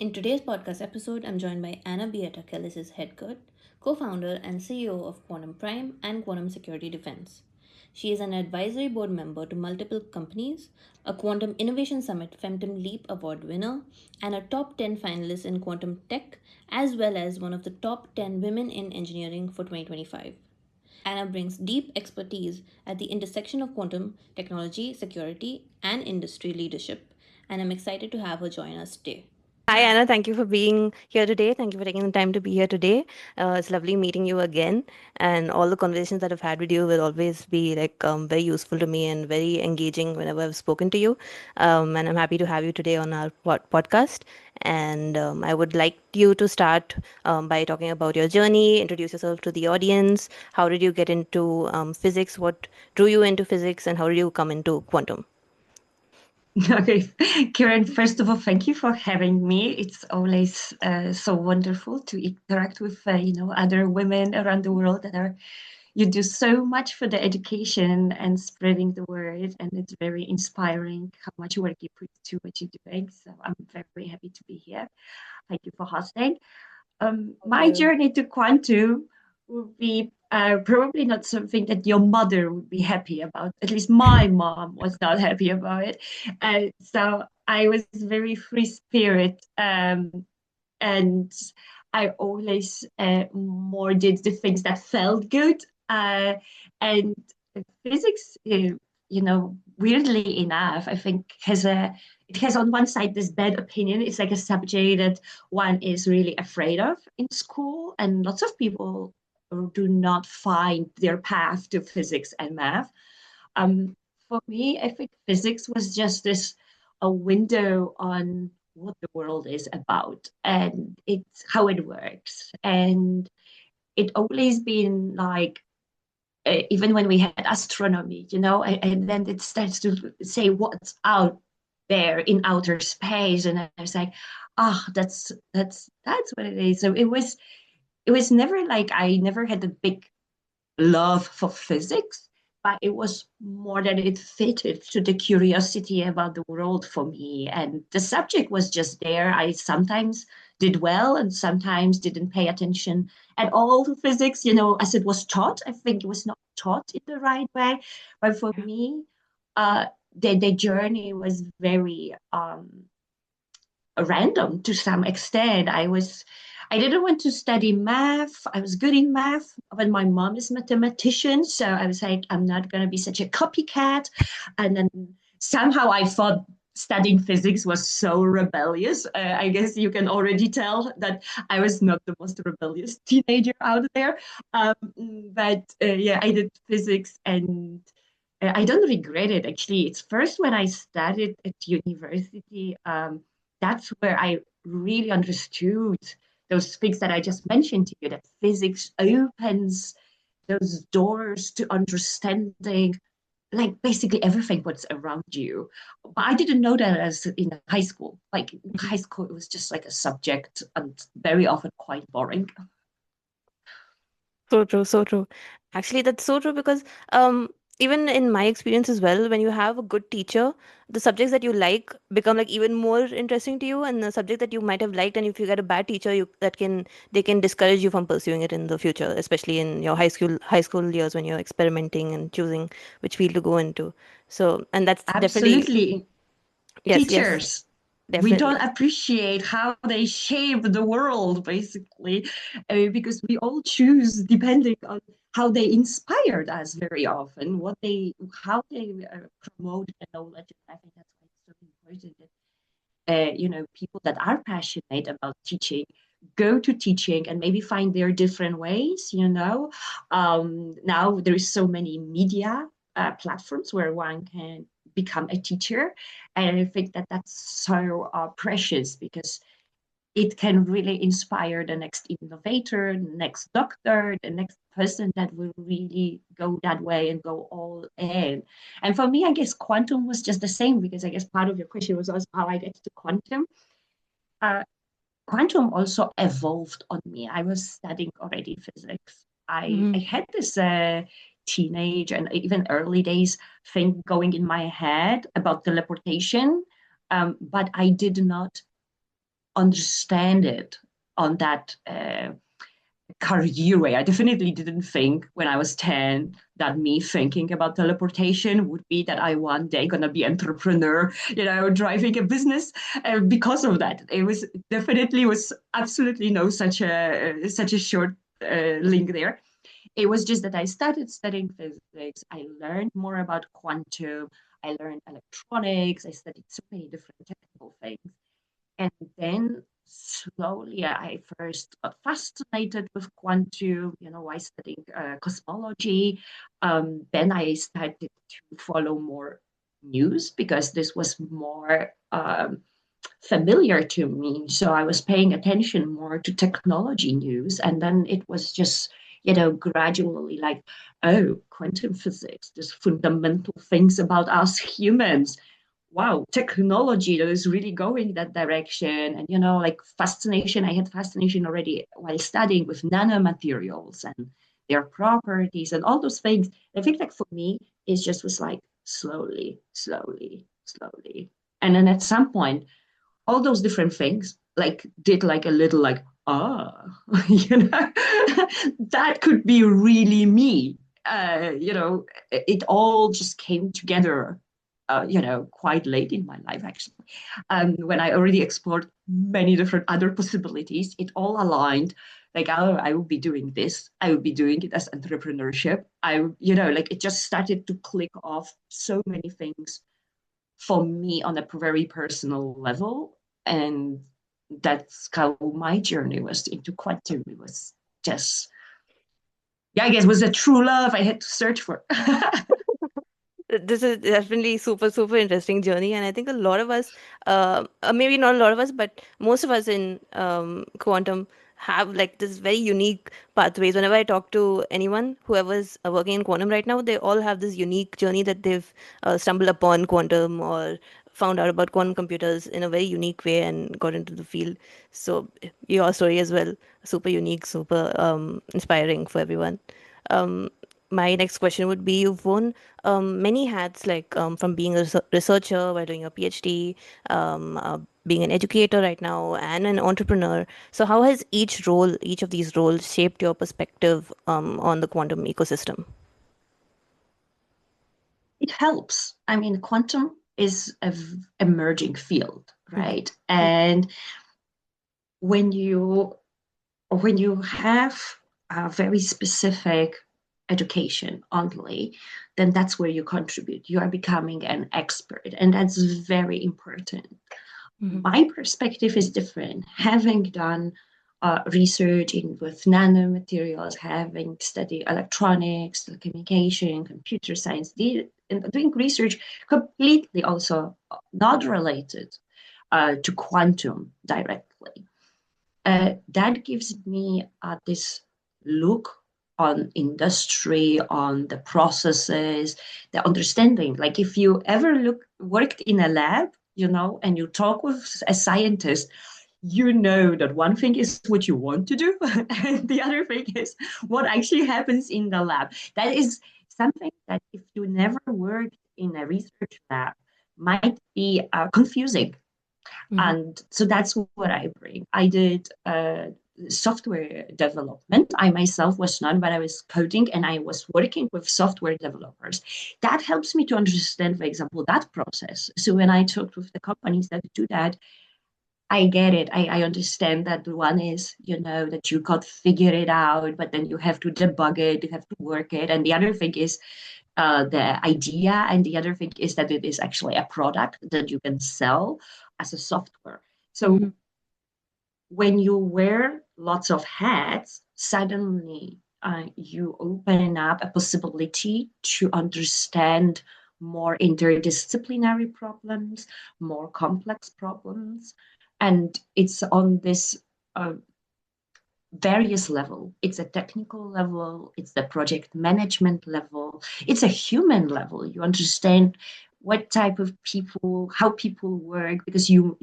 In today's podcast episode, I'm joined by Anna Beata Kalisz Hedegaard, co founder and CEO of QuantumPrime and Quantum Security Defense. She is an advisory board member to multiple companies, a Quantum Innovation Summit Femtum Leap Award winner, and a top 10 finalist in quantum tech, as well as one of the top 10 women in engineering for 2025. Anna brings deep expertise at the intersection of quantum technology, security, and industry leadership, and I'm excited to have her join us today. Hi, Anna. Thank you for being here today. Thank you for taking the time to be here today. It's lovely meeting you again. And all the conversations that I've had with you will always be very useful to me and very engaging whenever I've spoken to you. And I'm happy to have you today on our podcast. And I would like you to start by talking about your journey, introduce yourself to the audience. How did you get into physics? What drew you into physics? And how did you come into quantum? Okay, Karen, first of all, thank you for having me. It's always so wonderful to interact with, other women around the world you do so much for the education and spreading the word, and it's very inspiring how much work you put to what you're doing. So I'm very happy to be here. Thank you for hosting. My journey to quantum would be probably not something that your mother would be happy about. At least my mom was not happy about it. So I was very free spirit, and I always more did the things that felt good. And physics, weirdly enough, I think it has on one side this bad opinion. It's like a subject that one is really afraid of in school, and lots of people do not find their path to physics and math. For me, I think physics was just this a window on what the world is about and it's how it works. And it always been like even when we had astronomy, and then it starts to say what's out there in outer space, and I was like, that's what it is. So it was never like I never had a big love for physics, but it was more that it fitted to the curiosity about the world for me. And the subject was just there. I sometimes did well and sometimes didn't pay attention at all to physics, as it was taught. I think it was not taught in the right way. But for me, uh, the journey was very random to some extent. I didn't want to study math. I was good in math, but my mom is a mathematician, so I was like, I'm not going to be such a copycat. And then somehow I thought studying physics was so rebellious. I guess you can already tell that I was not the most rebellious teenager out there. Um, but yeah, I did physics and I don't regret it actually. It's first when I studied at university, that's where I really understood those things that I just mentioned to you, that physics opens those doors to understanding like basically everything what's around you. But I didn't know that as in high school. Like in high school, it was just like a subject and very often quite boring. So true, so true. Actually, that's so true because even in my experience as well, when you have a good teacher, the subjects that you like become like even more interesting to you, and the subject that you might have liked, and if you get a bad teacher, they can discourage you from pursuing it in the future, especially in your high school years when you're experimenting and choosing which field to go into. So, and that's definitely Absolutely. yes, Teachers, we definitely. don't appreciate how they shape the world, basically, because we all choose depending on how they inspired us very often, how they promote the knowledge. And I think that's why it's so important that, people that are passionate about teaching go to teaching and maybe find their different ways. Now there is so many media platforms where one can become a teacher, and I think that that's so precious because it can really inspire the next innovator, the next doctor, the next person that will really go that way and go all in. And for me, I guess quantum was just the same because I guess part of your question was also how I get to quantum. Uh, Quantum also evolved on me. I was studying already physics. I had this teenage and even early days thing going in my head about teleportation, but I did not understand it on that career way. I definitely didn't think when I was 10 that me thinking about teleportation would be that I one day gonna be entrepreneur, driving a business. Because of that, it was definitely was absolutely no such a short link there. It was just that I started studying physics. I learned more about quantum. I learned electronics. I studied so many different technical things. And then slowly I first got fascinated with quantum, I studied cosmology. Then I started to follow more news because this was more familiar to me. So I was paying attention more to technology news. And then it was just, gradually like, oh, quantum physics, there's fundamental things about us humans. Wow, technology that is really going that direction. And, like fascination, I had fascination already while studying with nanomaterials and their properties and all those things. I think like for me, it just was like slowly, slowly, slowly. And then at some point, all those different things like did like a little like you know that could be really me. It all just came together quite late in my life actually, when I already explored many different other possibilities. It all aligned like, oh, I will be doing this, I will be doing it as entrepreneurship. Like it just started to click off so many things for me on a very personal level. And that's how my journey was into quantum. It was just, yeah, I guess it was a true love I had to search for. This is definitely super interesting journey, and I think a lot of us, maybe not a lot of us, but most of us in quantum have like this very unique pathways. Whenever I talk to anyone, whoever's working in quantum right now, they all have this unique journey that they've stumbled upon quantum or found out about quantum computers in a very unique way and got into the field. So your story as well, super unique, super inspiring for everyone. Um, my next question would be, you've worn many hats, like from being a researcher while doing a PhD, being an educator right now, and an entrepreneur. So, how has each of these roles shaped your perspective on the quantum ecosystem? It helps. I mean, quantum is an emerging field, Hmm. right? And when you have a very specific education only, then that's where you contribute. You are becoming an expert, and that's very important. Hmm. My perspective is different. Having done research in with nanomaterials, having studied electronics, telecommunication, computer science, and doing research completely also not related to quantum directly. That gives me this look on industry, on the processes, the understanding. Like if you ever worked in a lab, and you talk with a scientist, you know that one thing is what you want to do, and the other thing is what actually happens in the lab. That is something that if you never worked in a research lab might be confusing. Hmm. And so that's what I bring. I did software development. I myself was not, but I was coding and I was working with software developers. That helps me to understand, for example, that process. So when I talked with the companies that do that, I get it. I understand that one is, that you got figure it out, but then you have to debug it, you have to work it. And the other thing is the idea. And the other thing is that it is actually a product that you can sell as a software. So Hmm. when you wear lots of hats, suddenly you open up a possibility to understand more interdisciplinary problems, more complex problems. And it's on this various level. It's a technical level, it's the project management level, it's a human level. You understand what type of people, how people work, because you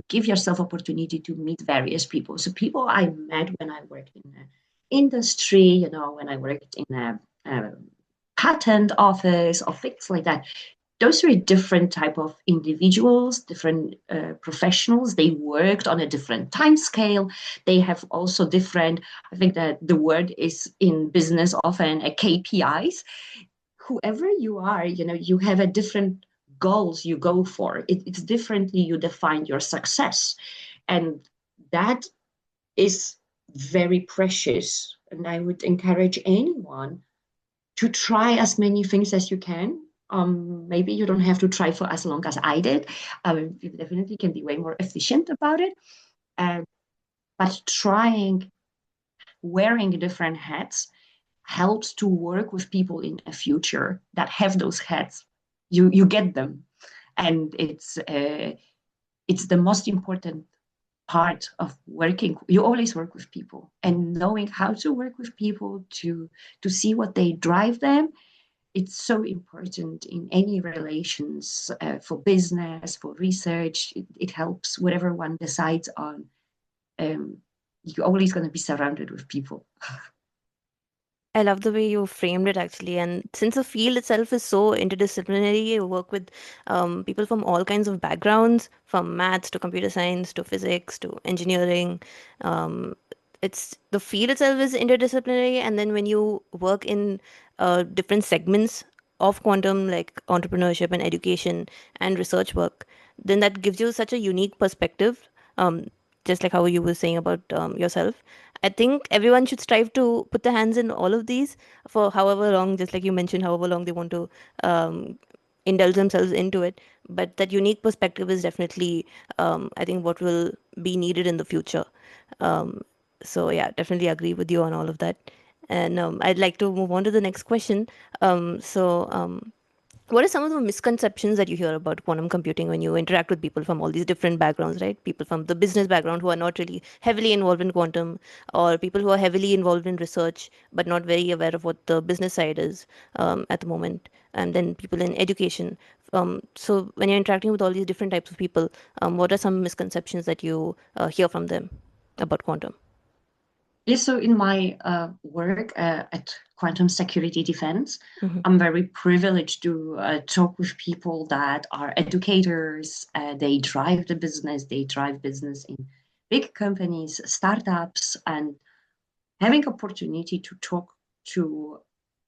give yourself opportunity to meet various people. So people I met when I worked in the industry, when I worked in a patent office or things like that, those are different type of individuals, different professionals. They worked on a different time scale. They have also different, I think that the word is in business often a KPIs. Whoever you are, you have a different goals you go for. It's differently you define your success. And that is very precious. And I would encourage anyone to try as many things as you can. Maybe you don't have to try for as long as I did. You definitely can be way more efficient about it. Uh, but trying, wearing different hats helps to work with people in a future that have those hats. You get them, and it's the most important part of working. You always work with people, and knowing how to work with people to see what they drive them, it's so important in any relations, for business, for research. It helps whatever one decides on. You're always going to be surrounded with people. I love the way you framed it actually. And since the field itself is so interdisciplinary, you work with people from all kinds of backgrounds, from maths to computer science to physics to engineering. Um, it's the field itself is interdisciplinary, and then when you work in different segments of quantum, like entrepreneurship and education and research work, then that gives you such a unique perspective. Just like how you were saying about yourself. I think everyone should strive to put their hands in all of these for however long, just like you mentioned, however long they want to um, indulge themselves into it. But that unique perspective is definitely, I think, what will be needed in the future. Um, so, yeah, definitely agree with you on all of that. And I'd like to move on to the next question. What are some of the misconceptions that you hear about quantum computing when you interact with people from all these different backgrounds, right? People from the business background who are not really heavily involved in quantum, or people who are heavily involved in research but not very aware of what the business side is at the moment, and then people in education. So, when you're interacting with all these different types of people, what are some misconceptions that you hear from them about quantum? Yeah, so in my work at Quantum Security Defense, Mm-hmm. I'm very privileged to talk with people that are educators. They drive the business, they drive business in big companies, startups, and having opportunity to talk to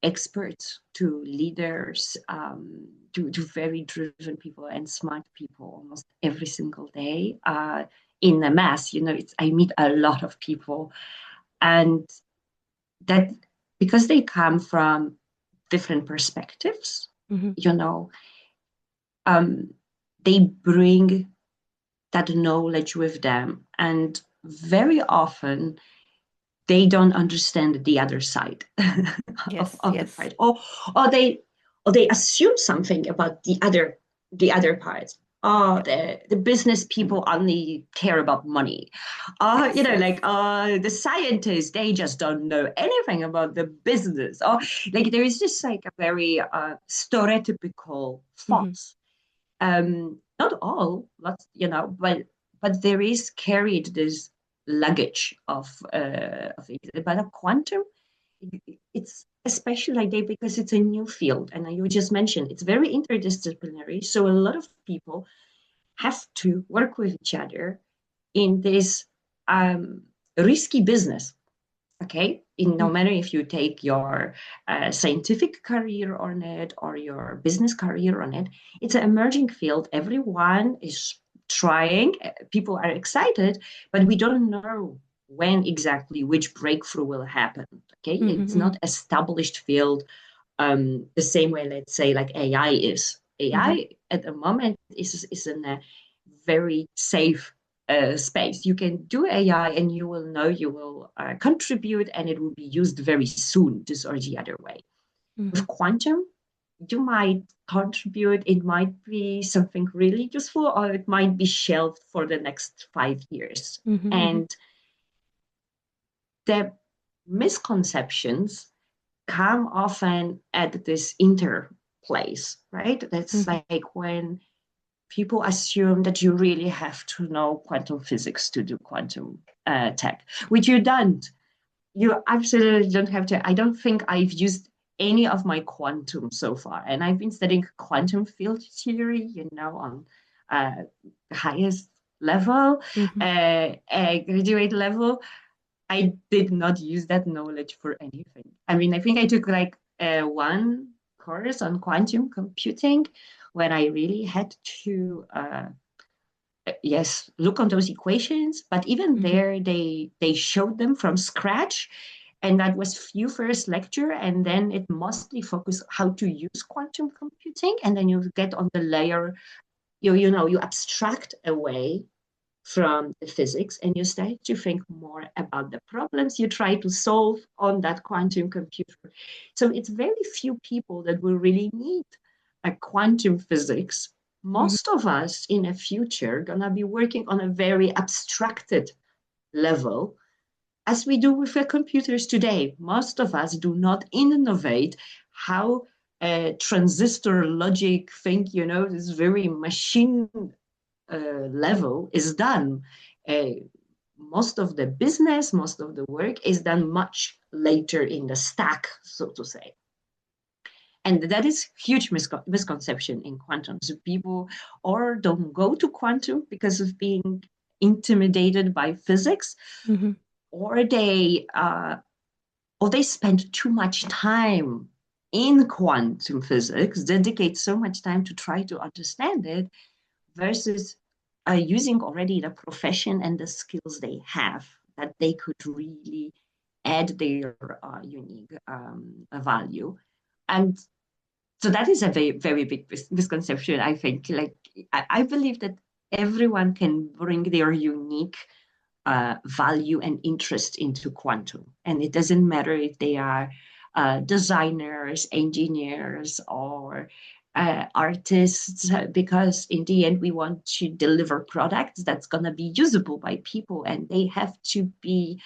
experts, to leaders, to very driven people and smart people almost every single day in a mass. I meet a lot of people, and that because they come from different perspectives, Mm-hmm. you know, um, they bring that knowledge with them, and very often they don't understand the other side Yes, of the yes. part, or they assume something about the other parts. Oh, the business people only care about money. Yes, yes. Like the scientists, they just don't know anything about the business. Or like there is just like a very stereotypical Mm-hmm. thoughts. Not all, lots, but there is carried this luggage of it. But a quantum, it's especially like that because it's a new field, and you just mentioned it's very interdisciplinary. So a lot of people have to work with each other in this um, risky business. Okay, in no matter if you take your scientific career on it or your business career on it, it's an emerging field. Everyone is trying, people are excited, but we don't know when exactly which breakthrough will happen. Okay, it's Mm-hmm. not established field, the same way, let's say, like AI is. Mm-hmm. AI at the moment is in a very safe space. You can do AI and you will know you will contribute and it will be used very soon, this or the other way. Mm-hmm. With quantum, you might contribute, it might be something really useful, or it might be shelved for the next 5 years. Mm-hmm. And the misconceptions come often at this interplace, right? That's Mm-hmm. like when people assume that you really have to know quantum physics to do quantum tech, which you don't. You absolutely don't have to. I don't think I've used any of my quantum so far. And I've been studying quantum field theory, on the highest level, Mm-hmm. graduate level. I did not use that knowledge for anything. I mean, I think I took like one course on quantum computing when I really had to, yes, look on those equations. But even Mm-hmm. there, they showed them from scratch, and that was few first lecture, and then it mostly focused how to use quantum computing, and then you get on the layer, you abstract away from the physics and you start to think more about the problems you try to solve on that quantum computer. So it's very few people that will really need a quantum physics. Mm-hmm. Most of us in the future gonna be working on a very abstracted level as we do with the computers today. Most of us do not innovate how a transistor logic think, this very machine level is done. Most of the business, most of the work is done much later in the stack, so to say. And that is huge misconception in quantum. So people or don't go to quantum because of being intimidated by physics, Mm-hmm. or they spend too much time in quantum physics, dedicate so much time to try to understand it, versus using already the profession and the skills they have, that they could really add their unique value. And so that is a very, very big misconception, I think. Like, I believe that everyone can bring their unique value and interest into quantum. And it doesn't matter if they are designers, engineers, or artists, because in the end, we want to deliver products that's going to be usable by people, and they have to be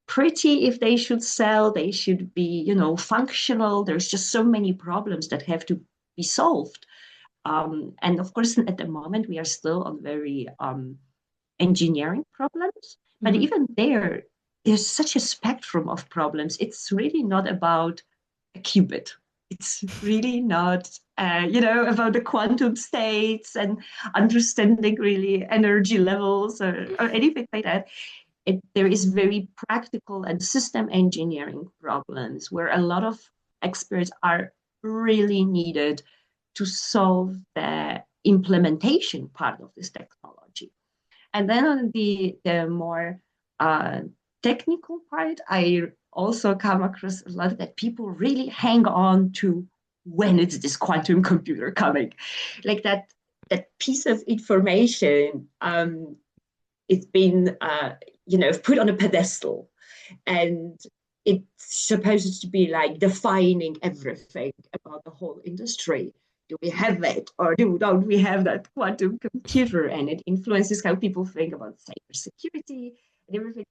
pretty if they should sell, they should be, functional. There's just so many problems that have to be solved. And of course, at the moment, we are still on very engineering problems. But Mm-hmm. even there's such a spectrum of problems. It's really not about a qubit. It's really not, about the quantum states and understanding really energy levels or anything like that. There is very practical and system engineering problems where a lot of experts are really needed to solve the implementation part of this technology. And then on the more uh, technical part, I also come across a lot that people really hang on to when is this quantum computer coming, like that piece of information. It's been put on a pedestal, and it's supposed to be like defining everything about the whole industry. Do we have it, or don't we have that quantum computer? And it influences how people think about cybersecurity and everything.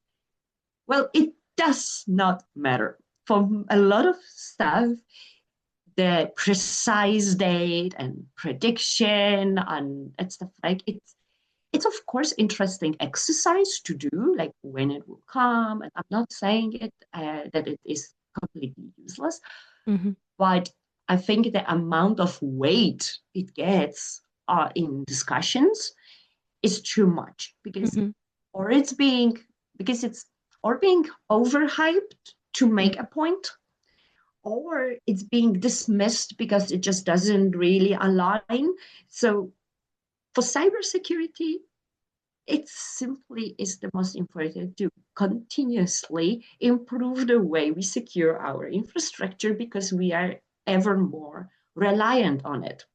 Well, it does not matter. For a lot of stuff, the precise date and prediction and stuff like it's of course interesting exercise to do, like when it will come. And I'm not saying that it is completely useless, Mm-hmm. but I think the amount of weight it gets in discussions is too much, Mm-hmm. or it's being because it's or being overhyped to make a point, or it's being dismissed because it just doesn't really align. So for cybersecurity, it simply is the most important to continuously improve the way we secure our infrastructure because we are ever more reliant on it.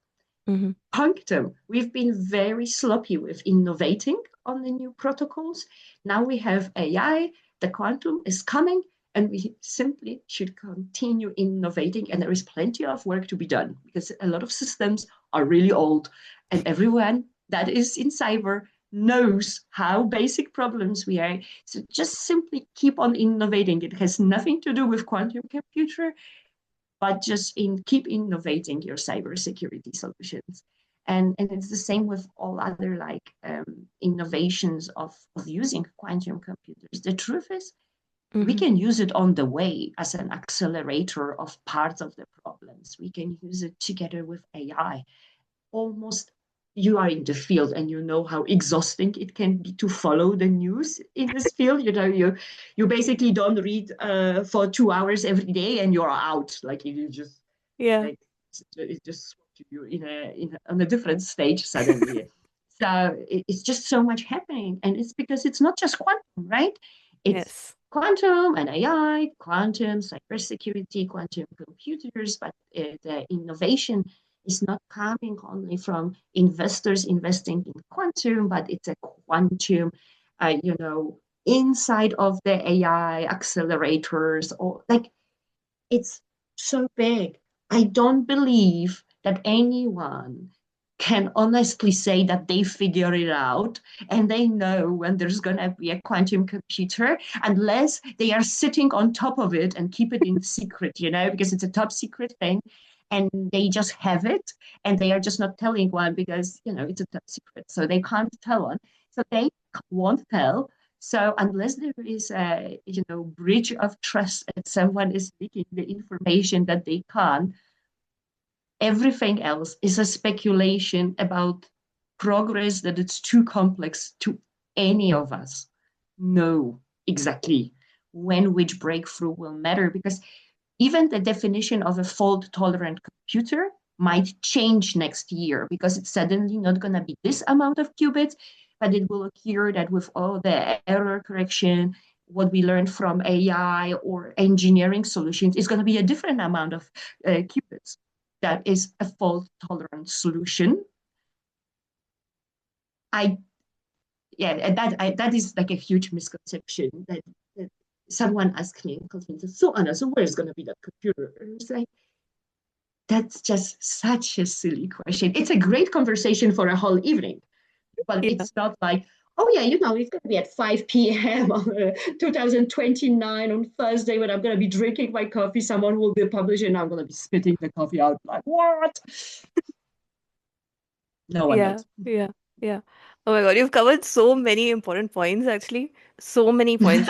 Mm-hmm. Punctum, we've been very sloppy with innovating on the new protocols. Now we have AI, the quantum is coming, and we simply should continue innovating. And there is plenty of work to be done because a lot of systems are really old, and everyone that is in cyber knows how basic problems we are. So just simply keep on innovating. It has nothing to do with quantum computer, but just keep innovating your cybersecurity solutions. And it's the same with all other innovations of using quantum computers. The truth is, We can use it on the way as an accelerator of parts of the problems. We can use it together with AI. Almost you are in the field and you know how exhausting it can be to follow the news in this field. You basically don't read for 2 hours every day and you're out. Like you just Yeah. like it just swapped you on a different stage suddenly. So it's just so much happening, and it's because it's not just quantum, right? It's Yes. quantum and AI, quantum cybersecurity, quantum computers, but the innovation is not coming only from investors investing in quantum, but it's a quantum, inside of the AI accelerators, or like it's so big. I don't believe that anyone can honestly say that they figure it out and they know when there's going to be a quantum computer unless they are sitting on top of it and keep it in secret, because it's a top secret thing and they just have it and they are just not telling one because, it's a top secret. So they can't tell one. So they won't tell. So unless there is a bridge of trust and someone is leaking the information that they can't, everything else is a speculation about progress that it's too complex to any of us know exactly when which breakthrough will matter, because even the definition of a fault tolerant computer might change next year because it's suddenly not going to be this amount of qubits, but it will occur that with all the error correction, what we learned from AI or engineering solutions is going to be a different amount of qubits. That is a fault tolerant solution. That is like a huge misconception that someone asked me, so Anna, so where's going to be that computer? And it's like, that's just such a silly question. It's a great conversation for a whole evening, but Yeah. it's not like, oh yeah, it's going to be at 5 p.m. on 2029 on Thursday when I'm going to be drinking my coffee. Someone will be publishing and I'm going to be spitting the coffee out. Like, what? No one Yeah. knows. Yeah. Yeah. Oh my God, you've covered so many important points, actually. So many points.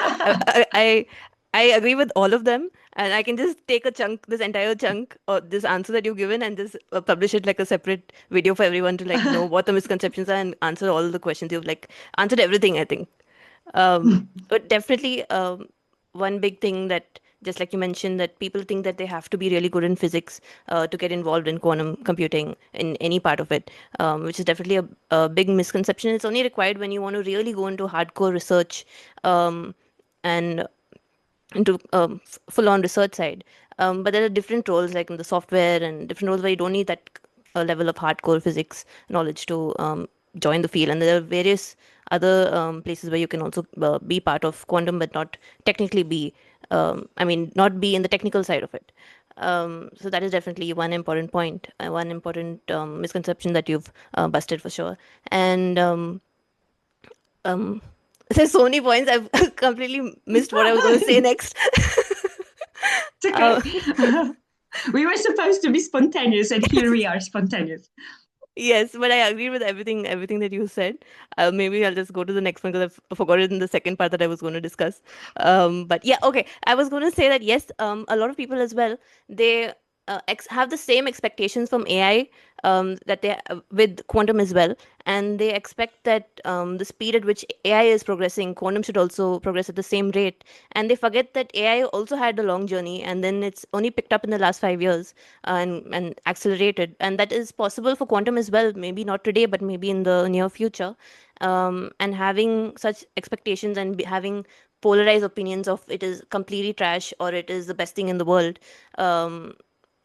I agree with all of them, and I can just take a chunk, this entire chunk, or this answer that you've given, and just publish it like a separate video for everyone to like know what the misconceptions are and answer all the questions. You've like answered everything, I think. But definitely, one big thing that, just like you mentioned, that people think that they have to be really good in physics to get involved in quantum computing in any part of it, which is definitely a big misconception. It's only required when you want to really go into hardcore research and into full-on research side. But there are different roles, like in the software, and different roles where you don't need that level of hardcore physics knowledge to join the field. And there are various other places where you can also be part of quantum, but not technically be, I mean, not be in the technical side of it. So that is definitely one important point, one important misconception that you've busted for sure. And um, there's so many points. I've completely missed what I was going to say next. It's Uh, okay. We were supposed to be spontaneous, and here we are spontaneous. yes, but I agree with everything that you said. Maybe I'll just go to the next one because I forgot it in the second part that I was going to discuss. But yeah, okay. I was going to say that yes, a lot of people as well, they have the same expectations from AI that they with quantum as well, and they expect that the speed at which AI is progressing, quantum should also progress at the same rate. And they forget that AI also had a long journey, and then it's only picked up in the last 5 years and accelerated. And that is possible for quantum as well. Maybe not today, but maybe in the near future. And having such expectations and having polarized opinions of it is completely trash or it is the best thing in the world um,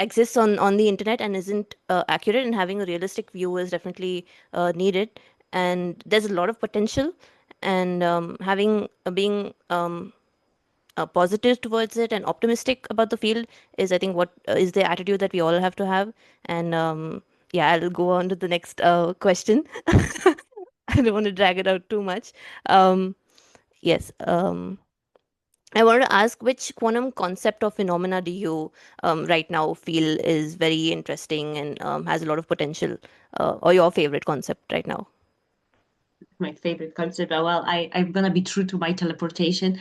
exists on the internet and isn't accurate, and having a realistic view is definitely needed. And there's a lot of potential, and having being positive towards it and optimistic about the field is, I think, what is the attitude that we all have to have. And yeah, I'll go on to the next question. I don't want to drag it out too much. Yes. I want to ask, which quantum concept or phenomena do you right now feel is very interesting and has a lot of potential, or your favorite concept right now? my favorite concept. Well, I'm gonna be true to my teleportation,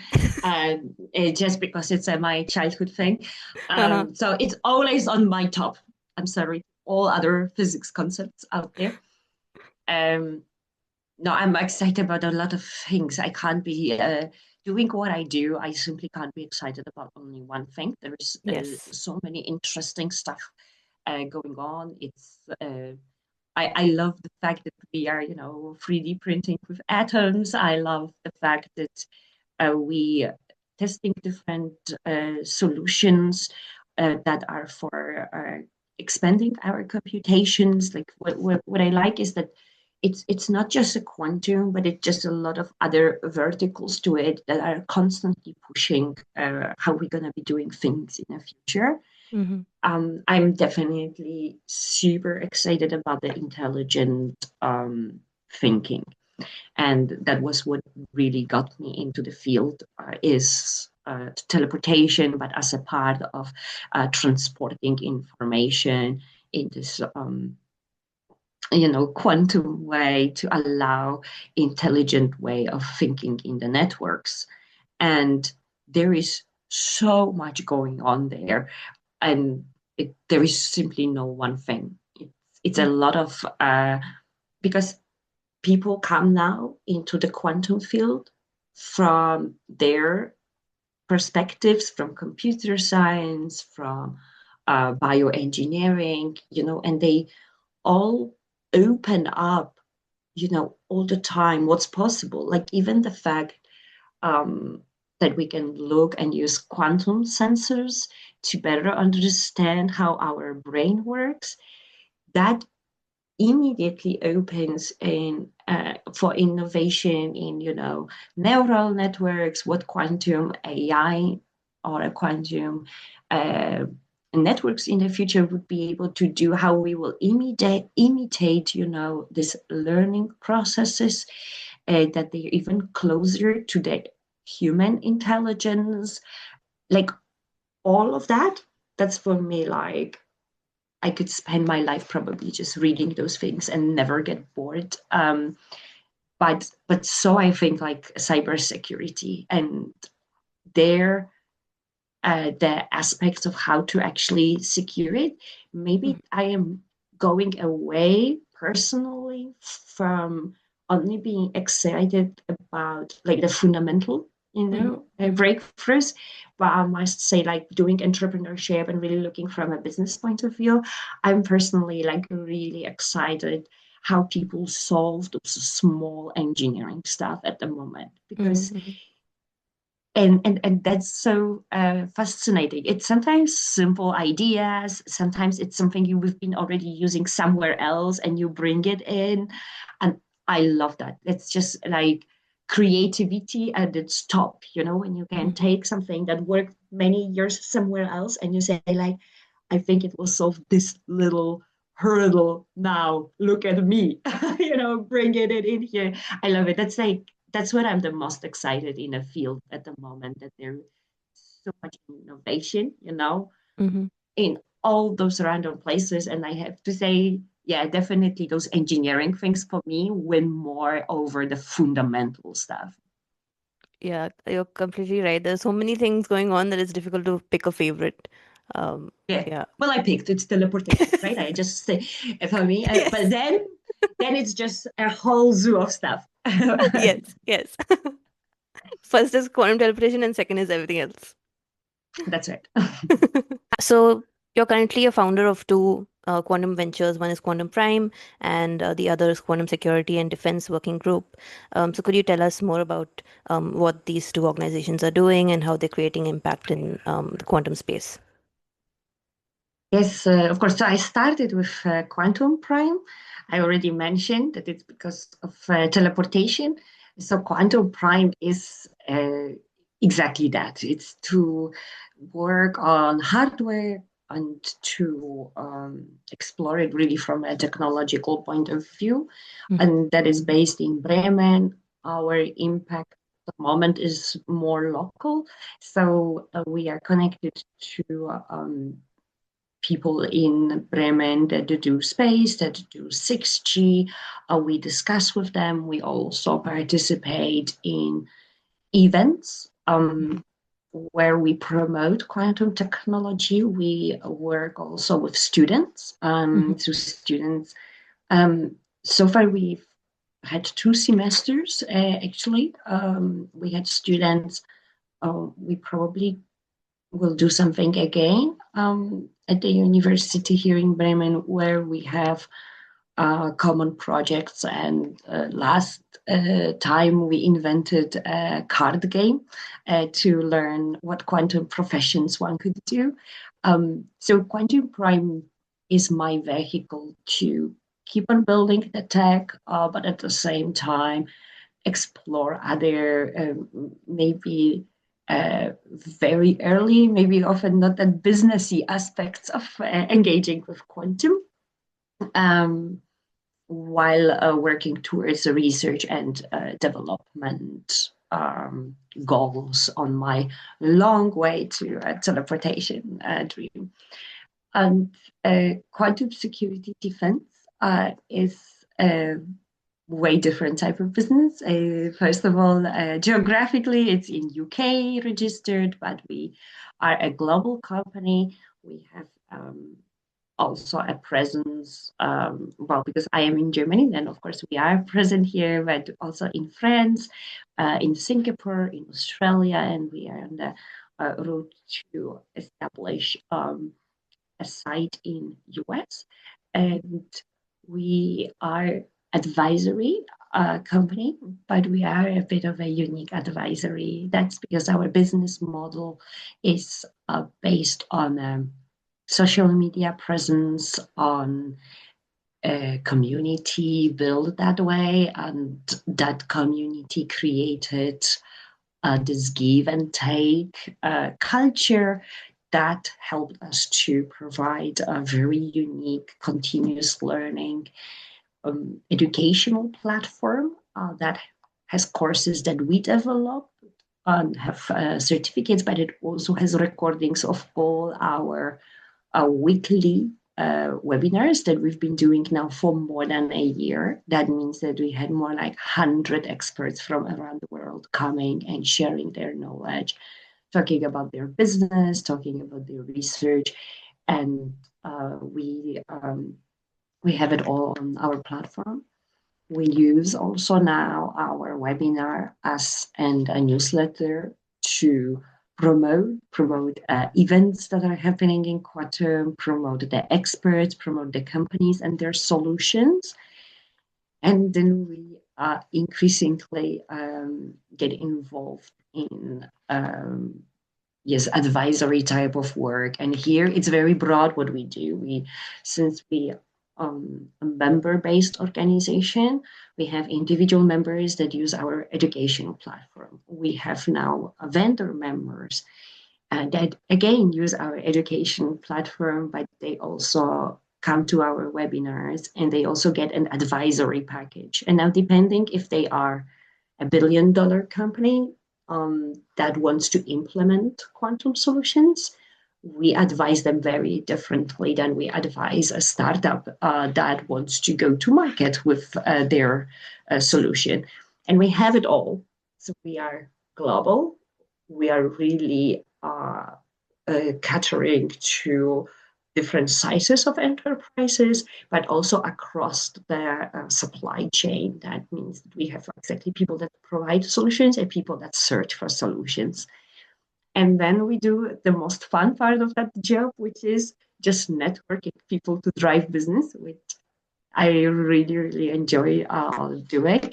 just because it's my childhood thing. Uh-huh. So it's always on my top. I'm sorry, all other physics concepts out there. Um, no, I'm excited about a lot of things. I can't be doing what I do. I simply can't be excited about only one thing. There is Yes. so many interesting stuff going on. I love the fact that we are, 3D printing with atoms. I love the fact that we testing different solutions that are for expanding our computations. Like what I like is that it's not just a quantum, but it's just a lot of other verticals to it that are constantly pushing how we're going to be doing things in the future. Mm-hmm. I'm definitely super excited about the intelligent thinking, and that was what really got me into the field. Is teleportation, but as a part of transporting information in this quantum way to allow intelligent way of thinking in the networks. And there is so much going on there, and there is simply no one thing. It's a lot of because people come now into the quantum field from their perspectives, from computer science, from bioengineering, and they all open up, all the time what's possible. Like even the fact um, that we can look and use quantum sensors to better understand how our brain works, that immediately opens in for innovation in neural networks, what quantum AI or a quantum uh, networks in the future would be able to do, how we will imitate this learning processes, that they're even closer to the human intelligence, like all of that. That's for me, like I could spend my life probably just reading those things and never get bored. But so I think like cybersecurity and their the aspects of how to actually secure it. Maybe I am going away personally from only being excited about like the fundamental, Mm-hmm. breakthroughs, but I must say, like doing entrepreneurship and really looking from a business point of view, I'm personally like really excited how people solve those small engineering stuff at the moment, because Mm-hmm. and that's so fascinating. It's sometimes simple ideas, sometimes it's something you've been already using somewhere else and you bring it in, and I love that. It's just like creativity at its top, when you can Mm-hmm. take something that worked many years somewhere else and you say like, I think it will solve this little hurdle now. Look at me, bringing it in here. I love it. That's what I'm the most excited in the field at the moment. That there's so much innovation, Mm-hmm. in all those random places. And I have to say, yeah, definitely those engineering things for me win more over the fundamental stuff. Yeah, you're completely right. There's so many things going on that it's difficult to pick a favorite. Um, Yeah. yeah. Well, I picked it's teleportation, right? I just say for me, but Yes. then it's just a whole zoo of stuff. Yes. Yes. First is quantum teleportation, and second is everything else. That's right. So you're currently a founder of two quantum ventures. One is Quantum Prime, and the other is Quantum Security and Defense Working Group. So could you tell us more about what these two organizations are doing and how they're creating impact in the quantum space? Yes, of course. So I started with QuantumPrime. I already mentioned that it's because of teleportation. So QuantumPrime is exactly that. It's to work on hardware and to explore it really from a technological point of view. Mm-hmm. And that is based in Bremen. Our impact at the moment is more local. So we are connected to people in Bremen that do space, that do 6G. We discuss with them. We also participate in events where we promote quantum technology. We work also with students. So students, so far we've had 2 semesters actually. We had students. We probably will do something again at the university here in Bremen, where we have common projects. And last time we invented a card game to learn what quantum professions one could do. So QuantumPrime is my vehicle to keep on building the tech, but at the same time explore other maybe very early, maybe often not that businessy aspects of engaging with quantum. While working towards the research and development goals on my long way to teleportation dream. And quantum security defense is a way different type of business. First of all, geographically, it's in UK registered, but we are a global company. We have also a presence, well, because I am in Germany, then of course we are present here, but also in France, in Singapore, in Australia, and we are on the road to establish a site in US. And we are advisory company, but we are a bit of a unique advisory. That's because our business model is based on social media presence, on a community built that way, and that community created this give and take culture that helped us to provide a very unique continuous learning educational platform that has courses that we develop and have certificates, but it also has recordings of all our weekly webinars that we've been doing now for more than a year. That means that we had more like 100 experts from around the world coming and sharing their knowledge, talking about their business, talking about their research, and we have it all on our platform. We use also now our webinar as and a newsletter to promote events that are happening in quantum, promote the experts, promote the companies and their solutions. And then we increasingly get involved in advisory type of work. And here it's very broad what we do. Since we a member-based organization, we have individual members that use our educational platform. We have now vendor members that again use our educational platform, but they also come to our webinars and they also get an advisory package. And now depending if they are $1 billion company that wants to implement quantum solutions, we advise them very differently than we advise a startup that wants to go to market with their solution. And we have it all. So we are global. We are really catering to different sizes of enterprises, but also across the supply chain. That means that we have exactly people that provide solutions and people that search for solutions. And then we do the most fun part of that job, which is just networking people to drive business, which I really, really enjoy doing.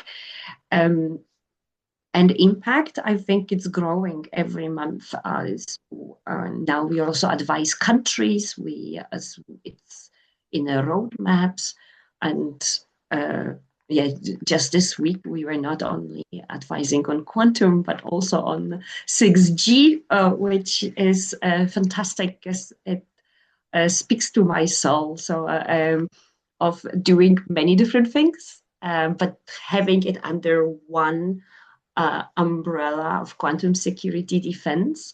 And impact, I think it's growing every month. Now we also advise countries. It's in the roadmaps, and just this week we were not only advising on quantum but also on 6G, which is fantastic because it speaks to my soul. So of doing many different things, but having it under one umbrella of quantum security defense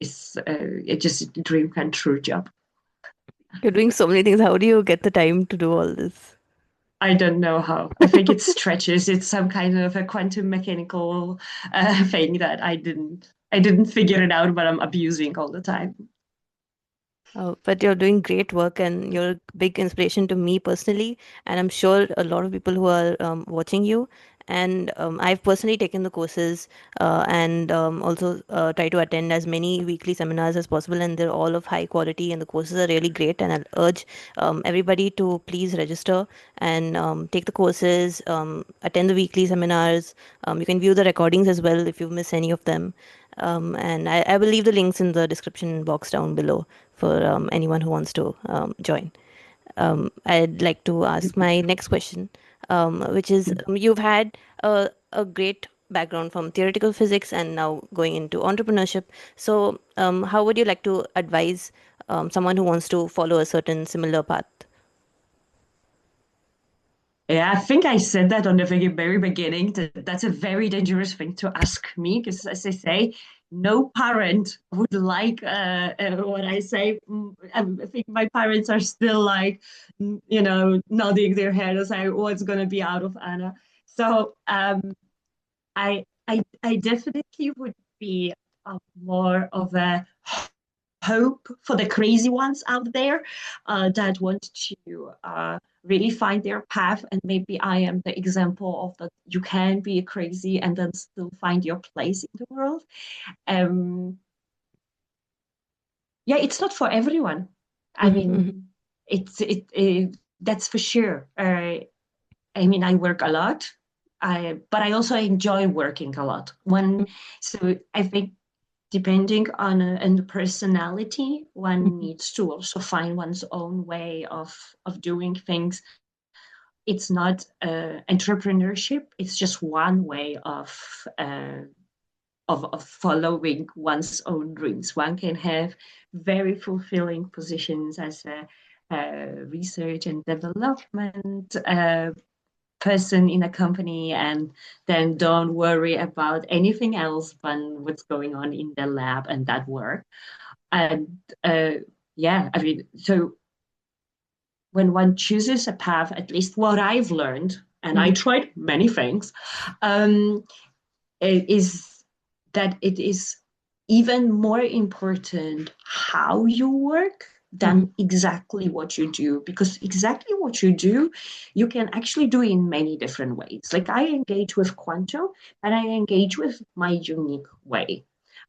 is just a dream come true job. You're doing so many things. How do you get the time to do all this? I don't know how. I think it stretches. It's some kind of a quantum mechanical thing that I didn't figure it out, but I'm abusing all the time. But you're doing great work and you're a big inspiration to me personally. And I'm sure a lot of people who are watching you. And I've personally taken the courses and also try to attend as many weekly seminars as possible. And they're all of high quality and the courses are really great. And I'll urge everybody to please register and take the courses, attend the weekly seminars. You can view the recordings as well if you miss any of them. And I will leave the links in the description box down below for anyone who wants to join. I'd like to ask my next question, which is you've had a great background from theoretical physics and now going into entrepreneurship. So, how would you like to advise someone who wants to follow a certain similar path? Yeah, I think I said that on the very beginning. That's a very dangerous thing to ask me because, as I say, no parent would like what I say. I think my parents are still like, nodding their head and saying, "What's going to be out of Anna?" So I definitely would be more of a hope for the crazy ones out there that want to really find their path. And maybe I am the example of that you can be crazy and then still find your place in the world. Um, yeah, it's not for everyone. I Mm-hmm, mean, it that's for sure. I mean, I work a lot, but I also enjoy working a lot. So I think depending on the personality, one mm-hmm, needs to also find one's own way of doing things. It's not entrepreneurship; it's just one way of following one's own dreams. One can have very fulfilling positions as a research and development person in a company and then don't worry about anything else but what's going on in the lab and that work. And yeah, I mean, so when one chooses a path, at least what I've learned, and I mm-hmm, tried many things, um, is that it is even more important how you work mm-hmm, than exactly what you do, because exactly what you do you can actually do in many different ways. Like I engage with quantum and I engage with my unique way,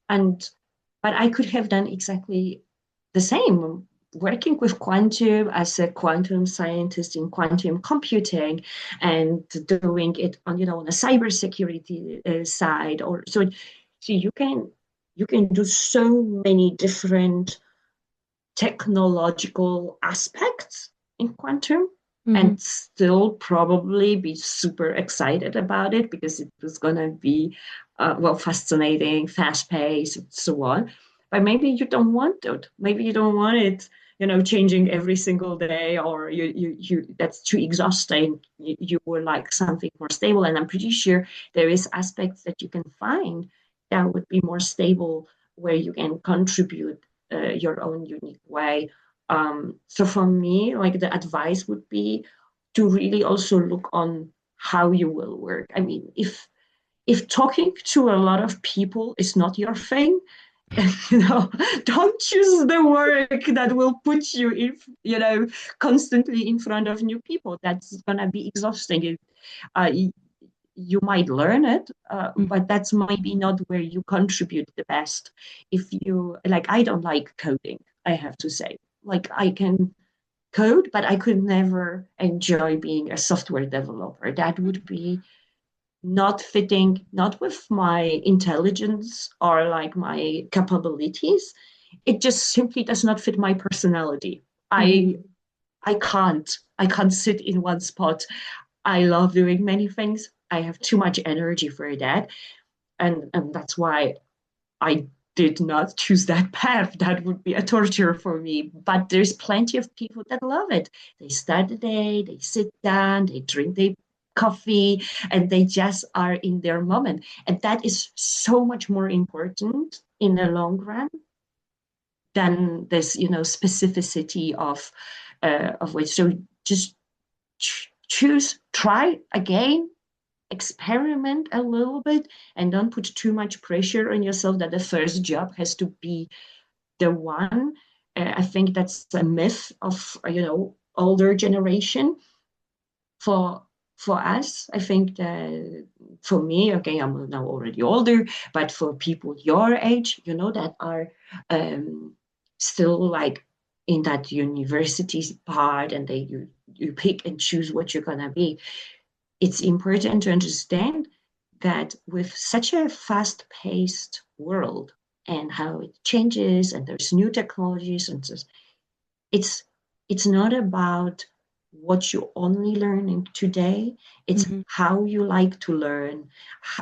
and but I could have done exactly the same working with quantum as a quantum scientist in quantum computing and doing it on on a cybersecurity side or so you can do so many different technological aspects in quantum mm-hmm, and still probably be super excited about it because it was going to be well, fascinating, fast paced, and so on. But maybe you don't want it. Maybe you don't want it, changing every single day, or you that's too exhausting. You would like something more stable, and I'm pretty sure there is aspects that you can find that would be more stable where you can contribute your own unique way. So for me, like the advice would be to really also look on how you will work. I mean, if talking to a lot of people is not your thing, you know, don't choose the work that will put you in, constantly in front of new people. That's gonna be exhausting. Uh, you might learn it, mm-hmm, but that's maybe not where you contribute the best. If you like, I don't like coding, I have to say. Like, I can code, but I could never enjoy being a software developer. That would be not fitting, not with my intelligence or like my capabilities. It just simply does not fit my personality. I mm-hmm, I can't sit in one spot. I love doing many things. I have too much energy for that. And that's why I did not choose that path. That would be a torture for me. But there's plenty of people that love it. They start the day, they sit down, they drink their coffee, and they just are in their moment. And that is so much more important in the long run than this, specificity of which. So just choose, try again, experiment a little bit, and don't put too much pressure on yourself that the first job has to be the one. I think that's a myth of older generation. For us, I think that for me, okay, I'm now already older, but for people your age, that are still like in that university part, and you pick and choose what you're gonna be. It's important to understand that with such a fast-paced world and how it changes, and there's new technologies, and it's it's not about what you're only learning today. It's Mm-hmm. how you like to learn,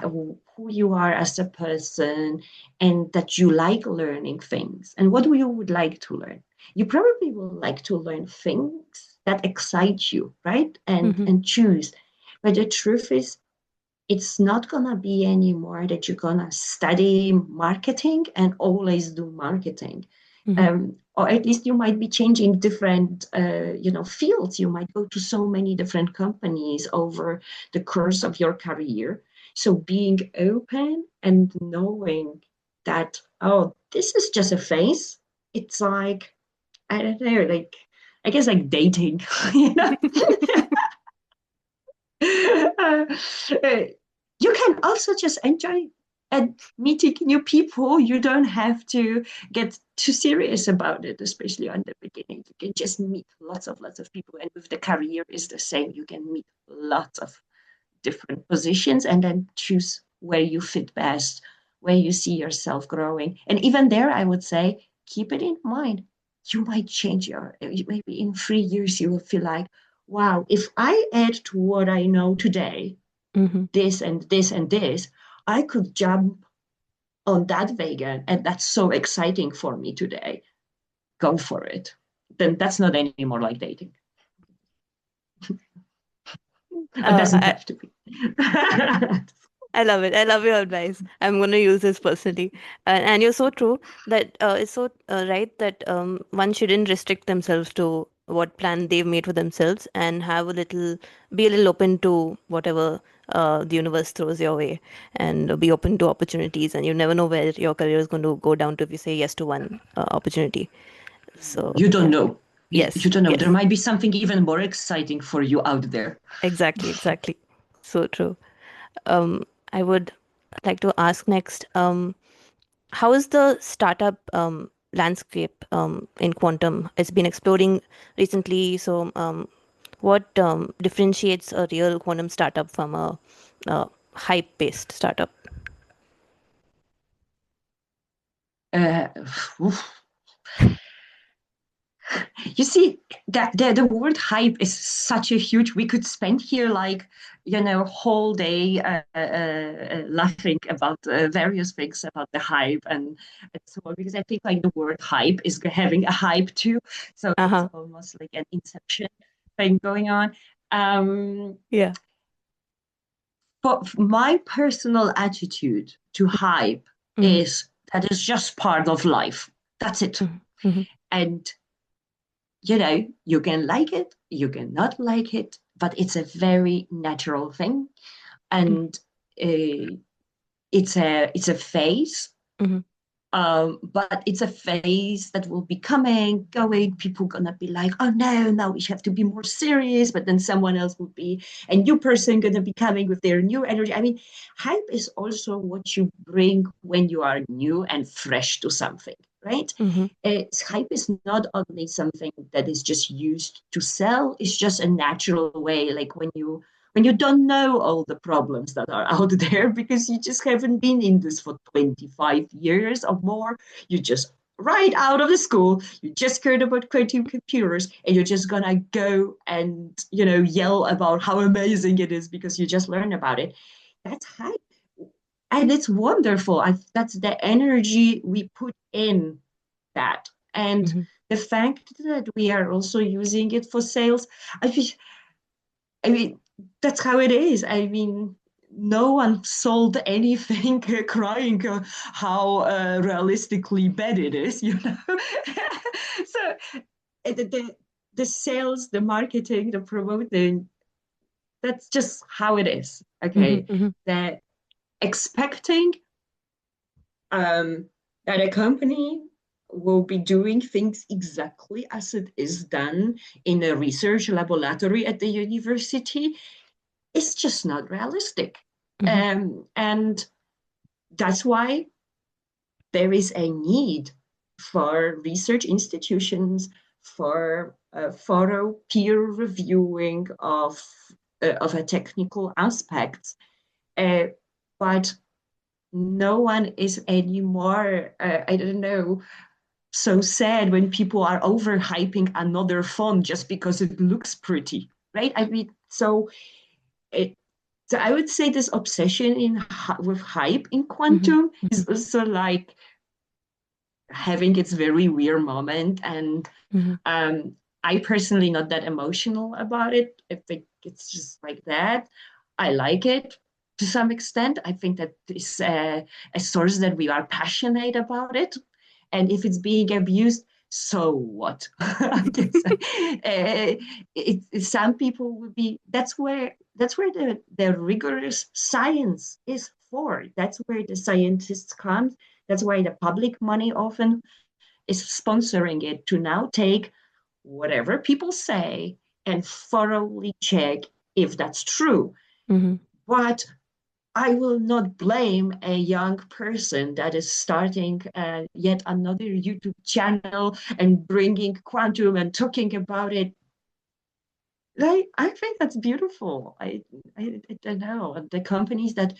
who you are as a person, and that you like learning things. And what you would like to learn? You probably will like to learn things that excite you, right? And Mm-hmm. choose. But the truth is, it's not gonna be anymore that you're gonna study marketing and always do marketing. Mm-hmm. Or at least you might be changing different, fields. You might go to so many different companies over the course of your career. So being open and knowing that, oh, this is just a phase. It's like, I don't know, like, I guess like dating, you know? uh, you can also just enjoy and meeting new people. You don't have to get too serious about it, especially on the beginning. You can just meet lots of people, and with the career is the same. You can meet lots of different positions and then choose where you fit best, where you see yourself growing. And even there, I would say, keep it in mind. You might change maybe in 3 years, you will feel like, wow, if I add to what I know today, Mm-hmm. this and this and this, I could jump on that wagon. And that's so exciting for me today. Go for it. Then that's not anymore like dating. It Uh, doesn't I, have to be. I love it. I love your advice. I'm going to use this personally. And you're so true that it's so right that one shouldn't restrict themselves to what plan they've made for themselves and be a little open to whatever the universe throws your way and be open to opportunities. And you never know where your career is going to go down to if you say yes to one opportunity. So, You don't yeah. know. You Yes. don't know. There Yes. might be something even more exciting for you out there. Exactly. Exactly. So true. Um, I would like to ask next. How is the startup landscape in quantum? It's been exploding recently. So, what differentiates a real quantum startup from a hype-based startup? Uh, oof. You see, that the word hype is such a huge. We could spend here like whole day laughing about various things about the hype and so on. Because I think like the word hype is having a hype too, so it's Uh-huh. almost like an inception thing going on. Um, Yeah. but my personal attitude to hype Mm-hmm. is that it's just part of life. That's it. Mm-hmm. And you can like it, you can not like it, but it's a very natural thing. And uh, it's a phase. Mm-hmm. But it's a phase that will be coming, going. People gonna be like, oh no, now we have to be more serious. But then someone else will be a new person gonna be coming with their new energy. I mean, hype is also what you bring when you are new and fresh to something, right? Mm-hmm. Hype is not only something that is just used to sell. It's just a natural way, like when you don't know all the problems that are out there because you just haven't been in this for 25 years or more. You just right out of the school, you just heard about quantum computers, and you're just gonna go and yell about how amazing it is because you just learned about it. That's hype. And it's wonderful. That's the energy we put in that. And Mm-hmm. the fact that we are also using it for sales, I mean, I mean, that's how it is. I mean, no one sold anything crying how realistically bad it is, you know. So the sales, the marketing, the promoting, that's just how it is. Okay. Mm-hmm. That expecting that a company will be doing things exactly as it is done in a research laboratory at the university is just not realistic. Mm-hmm. And that's why there is a need for research institutions for thorough peer reviewing of a technical aspects. But no one is anymore, I don't know, so sad when people are overhyping another phone just because it looks pretty, right? I mean, it, so I would say this obsession with hype in Mm-hmm. quantum Mm-hmm. is also like having its very weird moment. And Mm-hmm. um, I personally not that emotional about it. I think it's just like that. I like it to some extent. I think that is a source that we are passionate about it. And if it's being abused, so what? I guess some people would be. That's where the rigorous science is for. That's where the scientists come. That's why the public money often is sponsoring it to now take whatever people say and thoroughly check if that's true. Mm-hmm. But I will not blame a young person that is starting yet another YouTube channel and bringing quantum and talking about it. I think that's beautiful. I don't know. And the companies that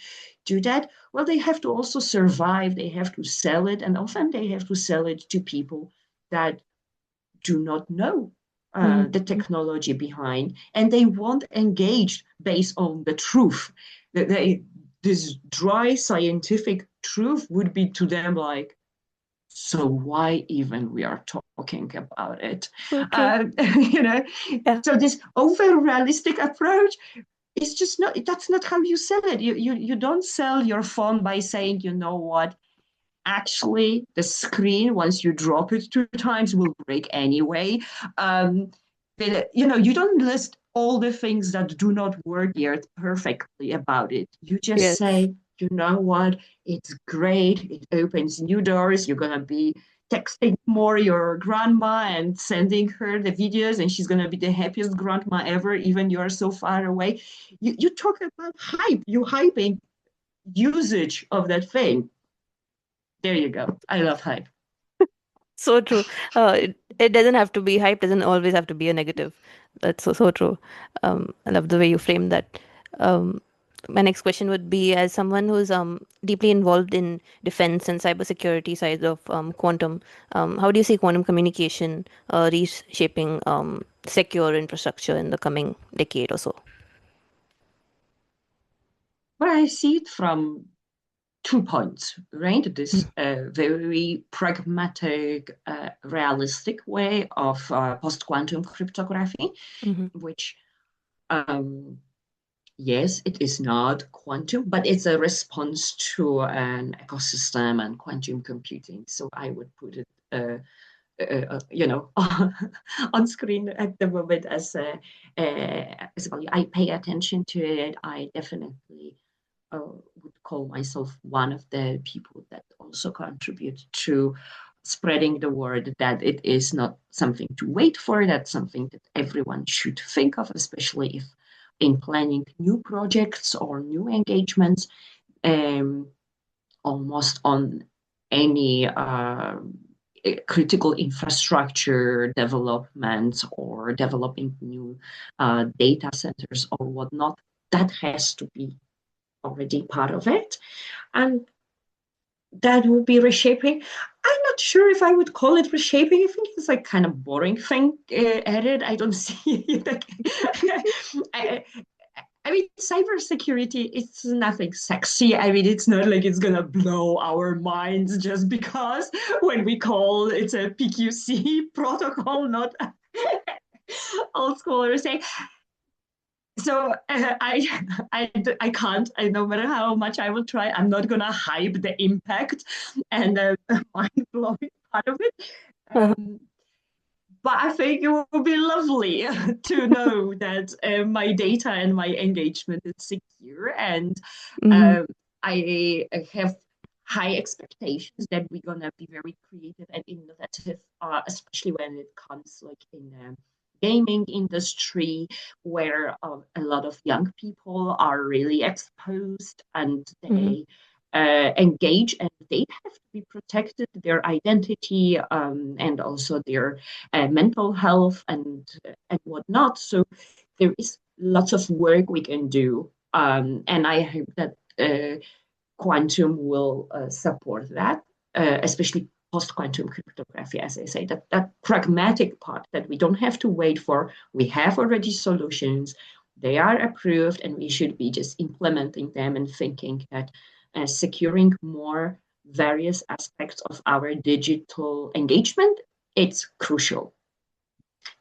do that, well, they have to also survive. They have to sell it. And often they have to sell it to people that do not know the Mm-hmm. technology behind, and they won't engage based on the truth. This dry scientific truth would be to them like, so why even we are talking about it? So true. You know, Yeah. so this over realistic approach is just not, that's not how you sell it. You don't sell your phone by saying, you know what, actually the screen once you drop it 2 times will break anyway. um, you don't list all the things that do not work yet perfectly about it. You just Yes. say, you know what, it's great, it opens new doors, you're going to be texting more your grandma and sending her the videos, and she's going to be the happiest grandma ever, even you're so far away. You talk about hype, you hyping usage of that thing. There you go. I love hype. So true. It doesn't have to be hype, doesn't always have to be a negative. That's so true. I love the way you frame that. Um, my next question would be, as someone who's deeply involved in defense and cybersecurity side of quantum, how do you see quantum communication reshaping secure infrastructure in the coming decade or so? But I see it from 2 points, right? This very pragmatic, realistic way of post-quantum cryptography, Mm-hmm. which, um, yes, it is not quantum, but it's a response to an ecosystem and quantum computing. So I would put it, on screen at the moment as well. I pay attention to it. I definitely would call myself one of the people that also contribute to spreading the word that it is not something to wait for, that's something that everyone should think of, especially if in planning new projects or new engagements, um, almost on any critical infrastructure development or developing new data centers or whatnot. That has to be already part of it. And that would be reshaping. I'm not sure if I would call it reshaping. I think it's like kind of boring thing at it. I don't see it. I, I mean, cybersecurity, it's nothing sexy. I mean, it's not like it's gonna blow our minds just because when we call it's a PQC protocol, not old school or say. So I can't. No matter how much I will try, I'm not gonna hype the impact and the mind blowing part of it. Um, but I think it would be lovely to know that my data and my engagement is secure, and Mm-hmm. um, I have high expectations that we're gonna be very creative and innovative, especially when it comes like in the gaming industry, where a lot of young people are really exposed and Mm-hmm. they engage, and they have to be protected, their identity and also their mental health and whatnot. So there is lots of work we can do, and I hope that quantum will support that, especially post-quantum cryptography, as I say, that pragmatic part that we don't have to wait for. We have already solutions, they are approved, and we should be just implementing them and thinking that securing more various aspects of our digital engagement, it's crucial.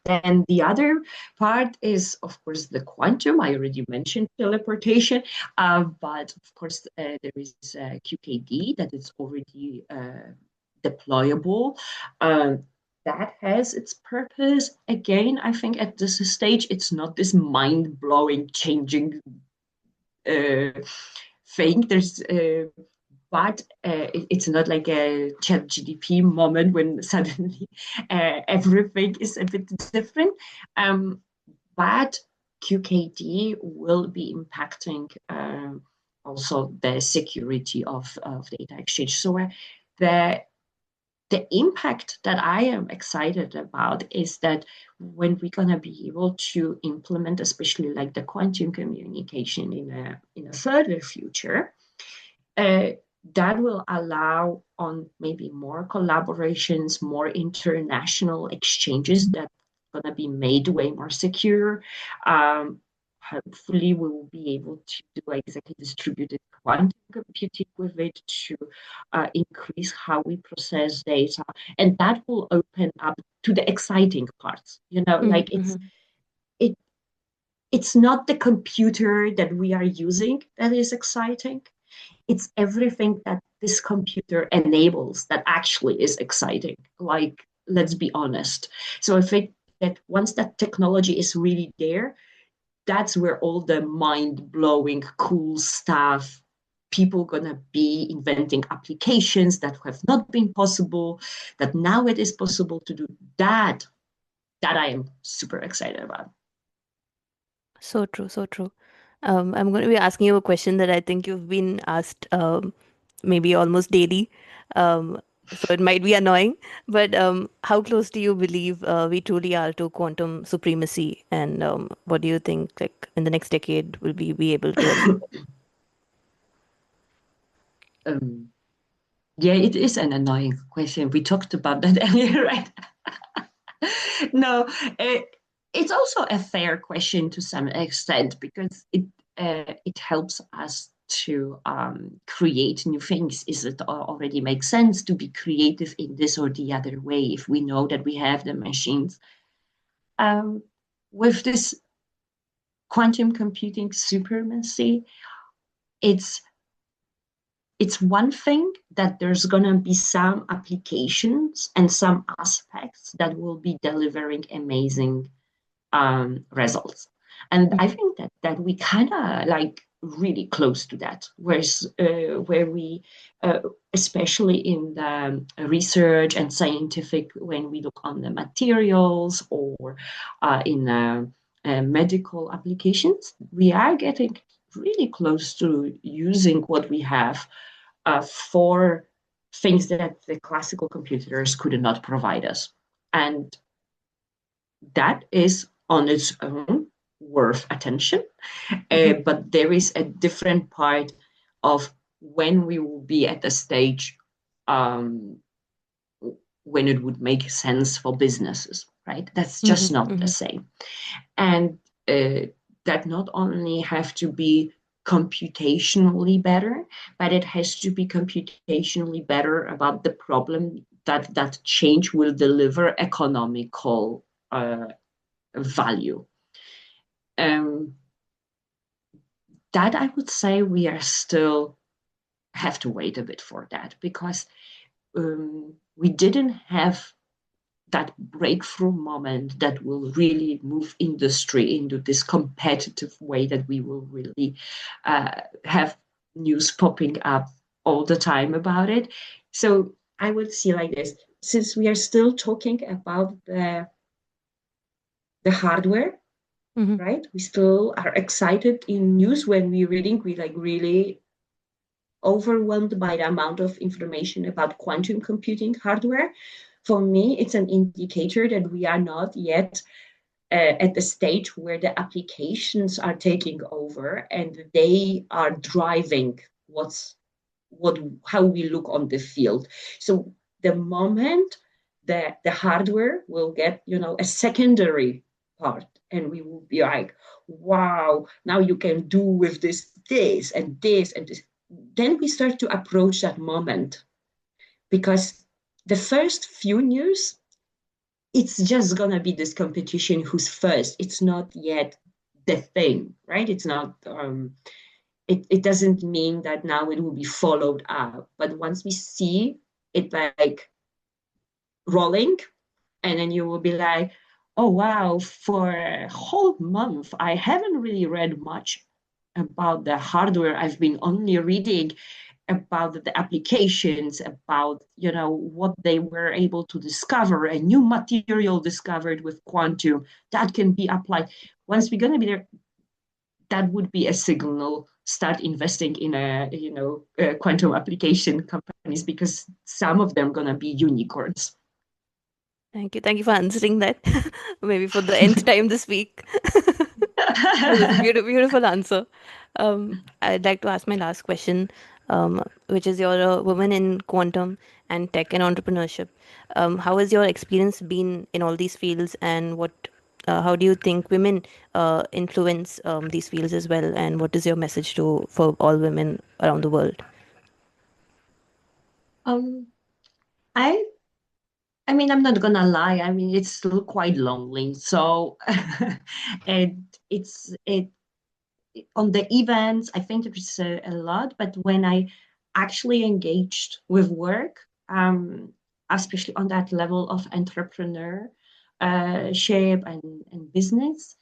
And the other part is, of course, the quantum. I already mentioned teleportation, but of course, there is QKD that is already deployable. Um, that has its purpose. Again, I think at this stage, it's not this mind-blowing, changing uh, thing. But it's not like a chat GDP moment when suddenly everything is a bit different. Um, but QKD will be impacting also the security of data exchange. So the the impact that I am excited about is that when we're gonna be able to implement, especially like the quantum communication in a further future, uh, that will allow on maybe more collaborations, more international exchanges that are going to be made way more secure. Hopefully, we will be able to do exactly distributed quantum computing with it to increase how we process data, and that will open up to the exciting parts. You know, like Mm-hmm. it it's not the computer that we are using that is exciting, it's everything that this computer enables that actually is exciting. Like, let's be honest. So I think that once that technology is really there, that's where all the mind-blowing, cool stuff, people gonna be inventing applications that have not been possible, that now it is possible to do that. That I am super excited about. So true, so true. I'm going to be asking you a question that I think you've been asked maybe almost daily. Um, so it might be annoying, but how close do you believe we truly are to quantum supremacy? And what do you think, like in the next decade, will we be able to achieve it? um, yeah, it is an annoying question. We talked about that earlier, right? No, it's also a fair question to some extent because it helps us to create new things. Is it already make sense to be creative in this or the other way if we know that we have the machines? Um, with this quantum computing supremacy, it's it's one thing that there's going to be some applications and some aspects that will be delivering amazing results. And I think that we kind of like really close to that, where we, especially in the research and scientific, when we look on the materials or in medical applications, we are getting really close to using what we have for things that the classical computers could not provide us. And that is on its own worth attention. Mm-hmm. But there is a different part of when we will be at a stage um, when it would make sense for businesses, right? That's just not the Mm-hmm. same. And that not only have to be computationally better, but it has to be computationally better about the problem that that change will deliver economical value. Um, that I would say we are still have to wait a bit for that, because we didn't have that breakthrough moment that will really move industry into this competitive way that we will really have news popping up all the time about it. So I would see like this, since we are still talking about the hardware, Mm-hmm. right? We still are excited in news when we're reading, we like really overwhelmed by the amount of information about quantum computing hardware. For me, it's an indicator that we are not yet at the stage where the applications are taking over and they are driving what how we look on the field. So the moment that the hardware will get, a secondary part, and we will be like, wow, now you can do with this and this and this, then we start to approach that moment, because the first few years it's just gonna be this competition who's first. It's not yet the thing, right? It's not it doesn't mean that now it will be followed up. But once we see it like rolling, and then you will be like, oh wow, for a whole month I haven't really read much about the hardware. I've been only reading about the applications, about what they were able to discover, a new material discovered with quantum that can be applied. Once we're going to be there, that would be a signal, start investing in quantum application companies, because some of them going to be unicorns. Thank you for answering that. Maybe for the nth time this week. That was a beautiful answer. I'd like to ask my last question, which is you're a woman in quantum and tech and entrepreneurship. How has your experience been in all these fields, and how do you think women influence these fields as well? And what is your message for all women around the world? um, I I mean, I'm not gonna lie. I mean, it's still quite lonely. So, and it on the events, I think there is a lot. But when I actually engaged with work, especially on that level of entrepreneurship and business,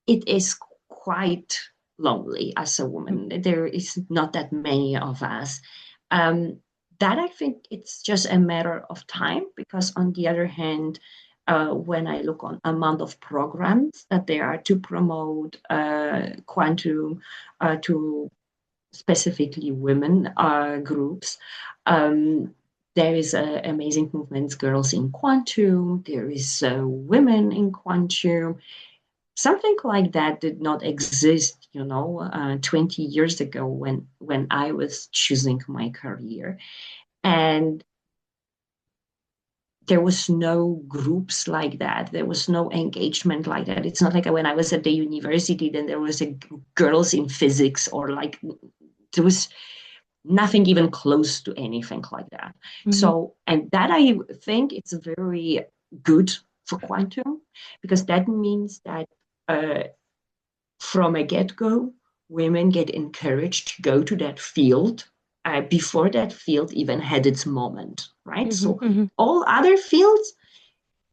it is quite lonely as a woman. There is not that many of us. Um, that I think it's just a matter of time, because on the other hand, when I look on amount of programs that there are to promote quantum to specifically women groups, there is amazing movements, girls in quantum. There is women in quantum. Something like that did not exist, 20 years ago when I was choosing my career. And there was no groups like that. There was no engagement like that. It's not like when I was at the university, then there was a girls in physics, or like there was nothing even close to anything like that. Mm-hmm. So, and that I think it's very good for quantum, because that means that uh, from a get-go, women get encouraged to go to that field before that field even had its moment, right? Mm-hmm. So Mm-hmm. all other fields,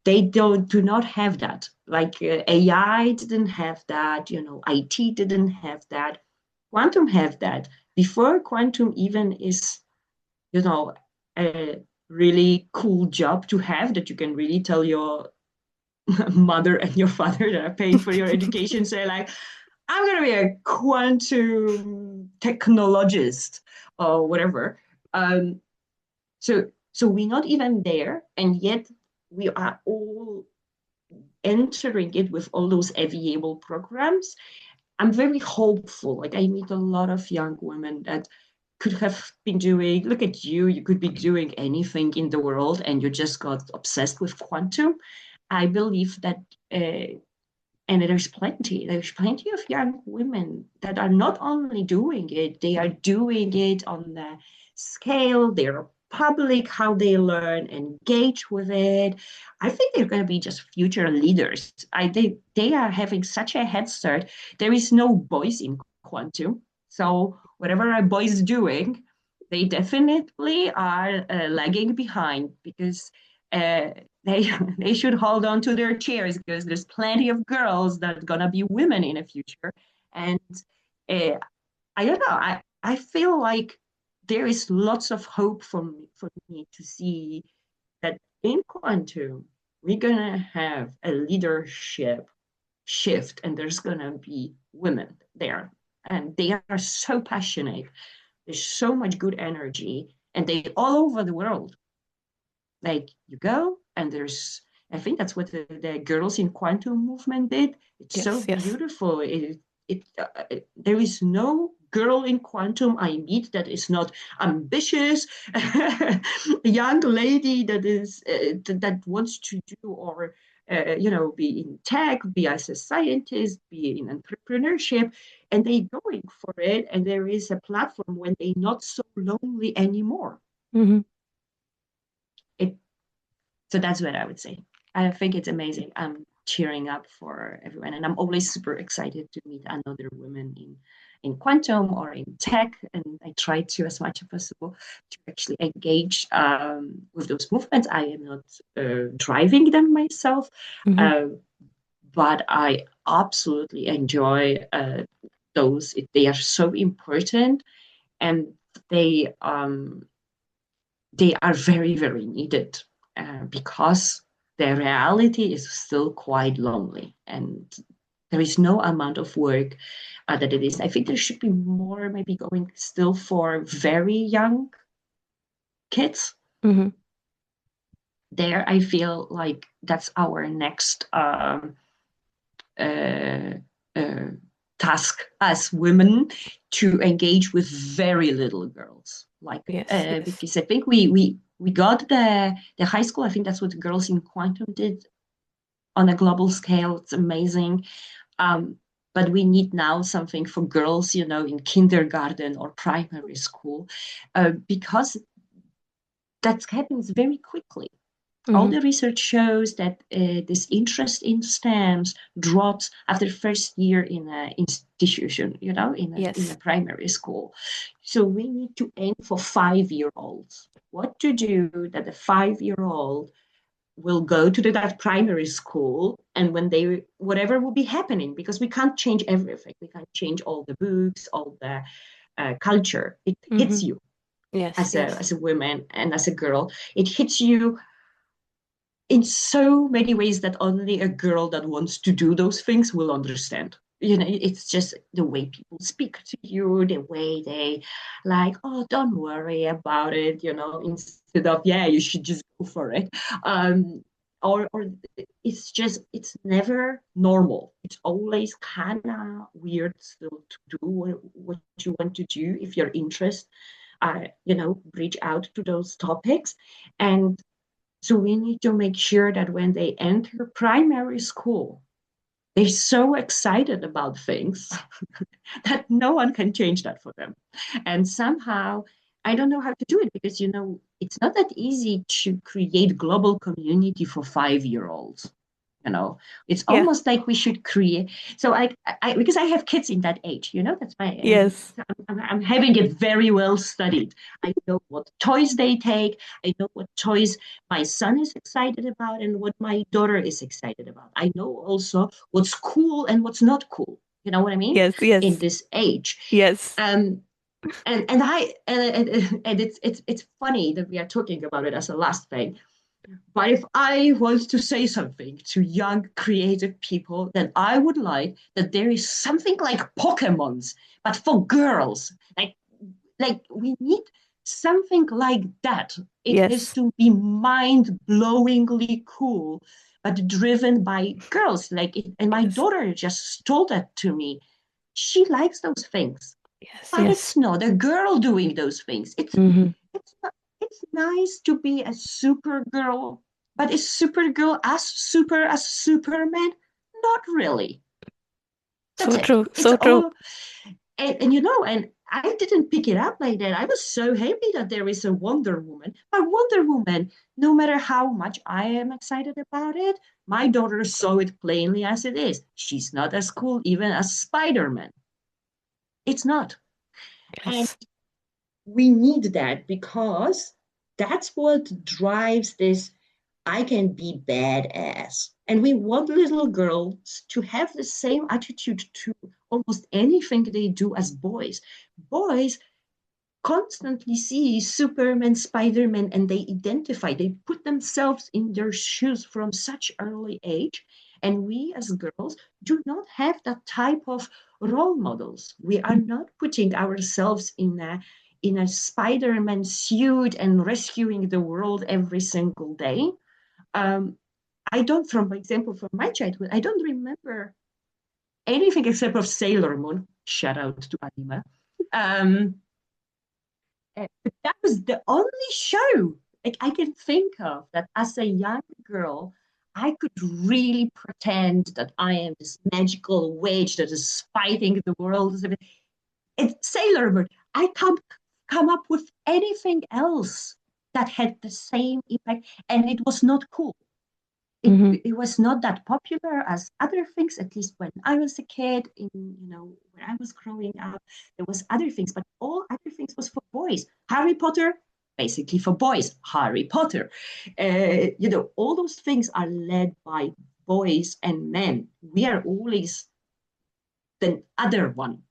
they do not have that. Like AI didn't have that, IT didn't have that. Quantum have that. Before quantum even is, you know, a really cool job to have, that you can really tell your mother and your father that are paying for your education, say like, I'm going to be a quantum technologist or whatever. Um, so we're not even there, and yet we are all entering it with all those available programs. I'm very hopeful. Like, I meet a lot of young women that could have been doing, look at you, you could be doing anything in the world, and you just got obsessed with quantum. I believe that and there's plenty of young women that are not only doing it, they are doing it on the scale, they're public, how they learn, engage with it. I think they're going to be just future leaders. They are having such a head start. There is no boys in quantum. So whatever our boys doing, they definitely are lagging behind because uh, they they should hold on to their chairs because there's plenty of girls that are gonna be women in the future. And uh, I don't know. I feel like there is lots of hope for me to see that in quantum we're gonna have a leadership shift, and there's gonna be women there, and they are so passionate. There's so much good energy, and they all over the world. Like you go, and there's I think that's what the girls in quantum movement did. It's so Yes, yes. beautiful. There is no girl in quantum I meet that is not ambitious, young lady that is that wants to do or be in tech, be as a scientist, be in entrepreneurship, and they going for it. And there is a platform when they not so lonely anymore. Mm-hmm. It So that's what I would say. I think it's amazing. I'm cheering up for everyone, and I'm always super excited to meet another women in quantum or in tech. And I try to, as much as possible, to actually engage with those movements. I am not driving them myself, Mm-hmm. uh, but I absolutely enjoy those. They are so important, and they um, they are very, very needed because the reality is still quite lonely, and there is no amount of work that it is. I think there should be more maybe going still for very young kids. Mm-hmm. There, I feel like that's our next uh, uh, task as women to engage with very little girls. Like Yes, yes. because I think we got the high school. I think that's what the girls in quantum did on a global scale. It's amazing. Um, but we need now something for girls, in kindergarten or primary school, because that happens very quickly. All Mm-hmm. the research shows that this interest in STEMs drops after first year in an institution, in a Yes. primary school. So we need to aim for 5-year-olds. What to do that a 5-year-old will go to that primary school, and when they whatever will be happening, because we can't change everything, we can't change all the books, all the culture. It Mm-hmm. hits you Yes, as a yes. as a woman and as a girl. It hits you in so many ways that only a girl that wants to do those things will understand. It's just the way people speak to you, the way they like, oh, don't worry about it, instead of, yeah, you should just go for it. Um, or it's never normal. It's always kind of weird still to do what you want to do if your interest, reach out to those topics. And so we need to make sure that when they enter primary school, they're so excited about things that no one can change that for them. And somehow, I don't know how to do it because, it's not that easy to create global community for 5-year-olds. you know it's Yeah. almost like we should create. So because I have kids in that age, that's my Yes. I'm having it very well studied. I know what toys they take. I know what toys my son is excited about and what my daughter is excited about. I know also what's cool and what's not cool. You know what I mean? Yes, In yes. this age. Yes. um and it's funny that we are talking about it as a last thing. But if I was to say something to young creative people, then I would like that there is something like Pokemons, but for girls. Like we need something like that. It has Yes. to be mind-blowingly cool, but driven by girls. And my Yes. daughter just told that to me. She likes those things, Yes, but yes. it's not a girl doing those things. Mm-hmm. It's nice to be a supergirl, but is Supergirl as super as Superman? Not really. That's So it. true. It's So true. all, and I didn't pick it up like that. I was so happy that there is a Wonder Woman. But Wonder Woman, no matter how much I am excited about it, my daughter saw it plainly as it is. She's not as cool even as Spider-Man. It's not. And Yes. we need that because that's what drives this I can be badass. And we want little girls to have the same attitude to almost anything they do as boys. Boys constantly see Superman, Spider-Man, and they identify, they put themselves in their shoes from such early age. And we as girls do not have that type of role models. We are not putting ourselves in a Spider-Man suit and rescuing the world every single day. I don't, from example, from my childhood, I don't remember anything except of Sailor Moon. Shout out to anime. But that was the only show I can think of that as a young girl, I could really pretend that I am this magical witch that is fighting the world. It's Sailor Moon. I can't come up with anything else that had the same impact, and it was not cool. It was not that popular as other things, at least when I was a kid, when I was growing up, there was other things, but all other things was for boys. Harry Potter, basically for boys, Harry Potter. All those things are led by boys and men. We are always the other one.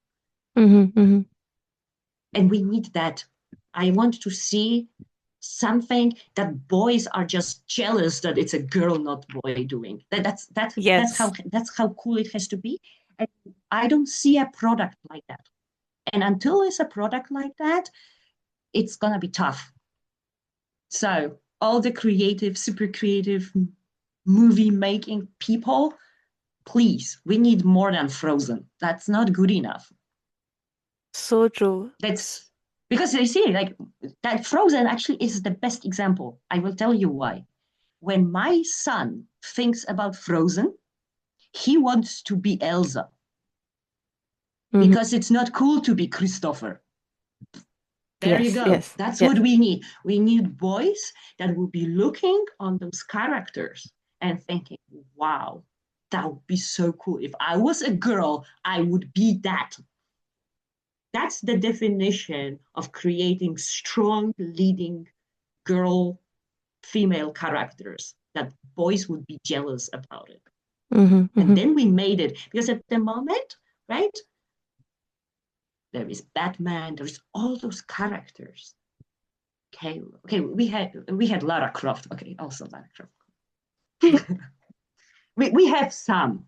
And we need that. I want to see something that boys are just jealous that it's a girl, not boy doing. That's how cool it has to be. And I don't see a product like that. And until there's a product like that, it's gonna be tough. So all the creative, super creative movie making people, please, we need more than Frozen. That's not good enough. So true. That's because you see, like that Frozen actually is the best example. I will tell you why. When my son thinks about Frozen, he wants to be Elsa because it's not cool to be Christopher. There you go. That's what we need. We need boys that will be looking on those characters and thinking, wow, that would be so cool. If I was a girl, I would be that. That's the definition of creating strong leading girl female characters that boys would be jealous about it. And then we made it because at the moment, right, there is Batman, there's all those characters. Okay, we had Lara Croft. Okay, also Lara Croft. we have some,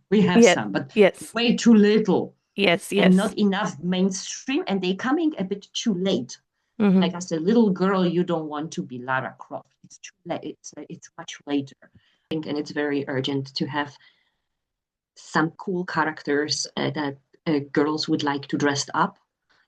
but way too little. And not enough mainstream, and they coming a bit too late. Like as a little girl, you don't want to be Lara Croft. It's too late. It's much later. And it's very urgent to have some cool characters that girls would like to dress up.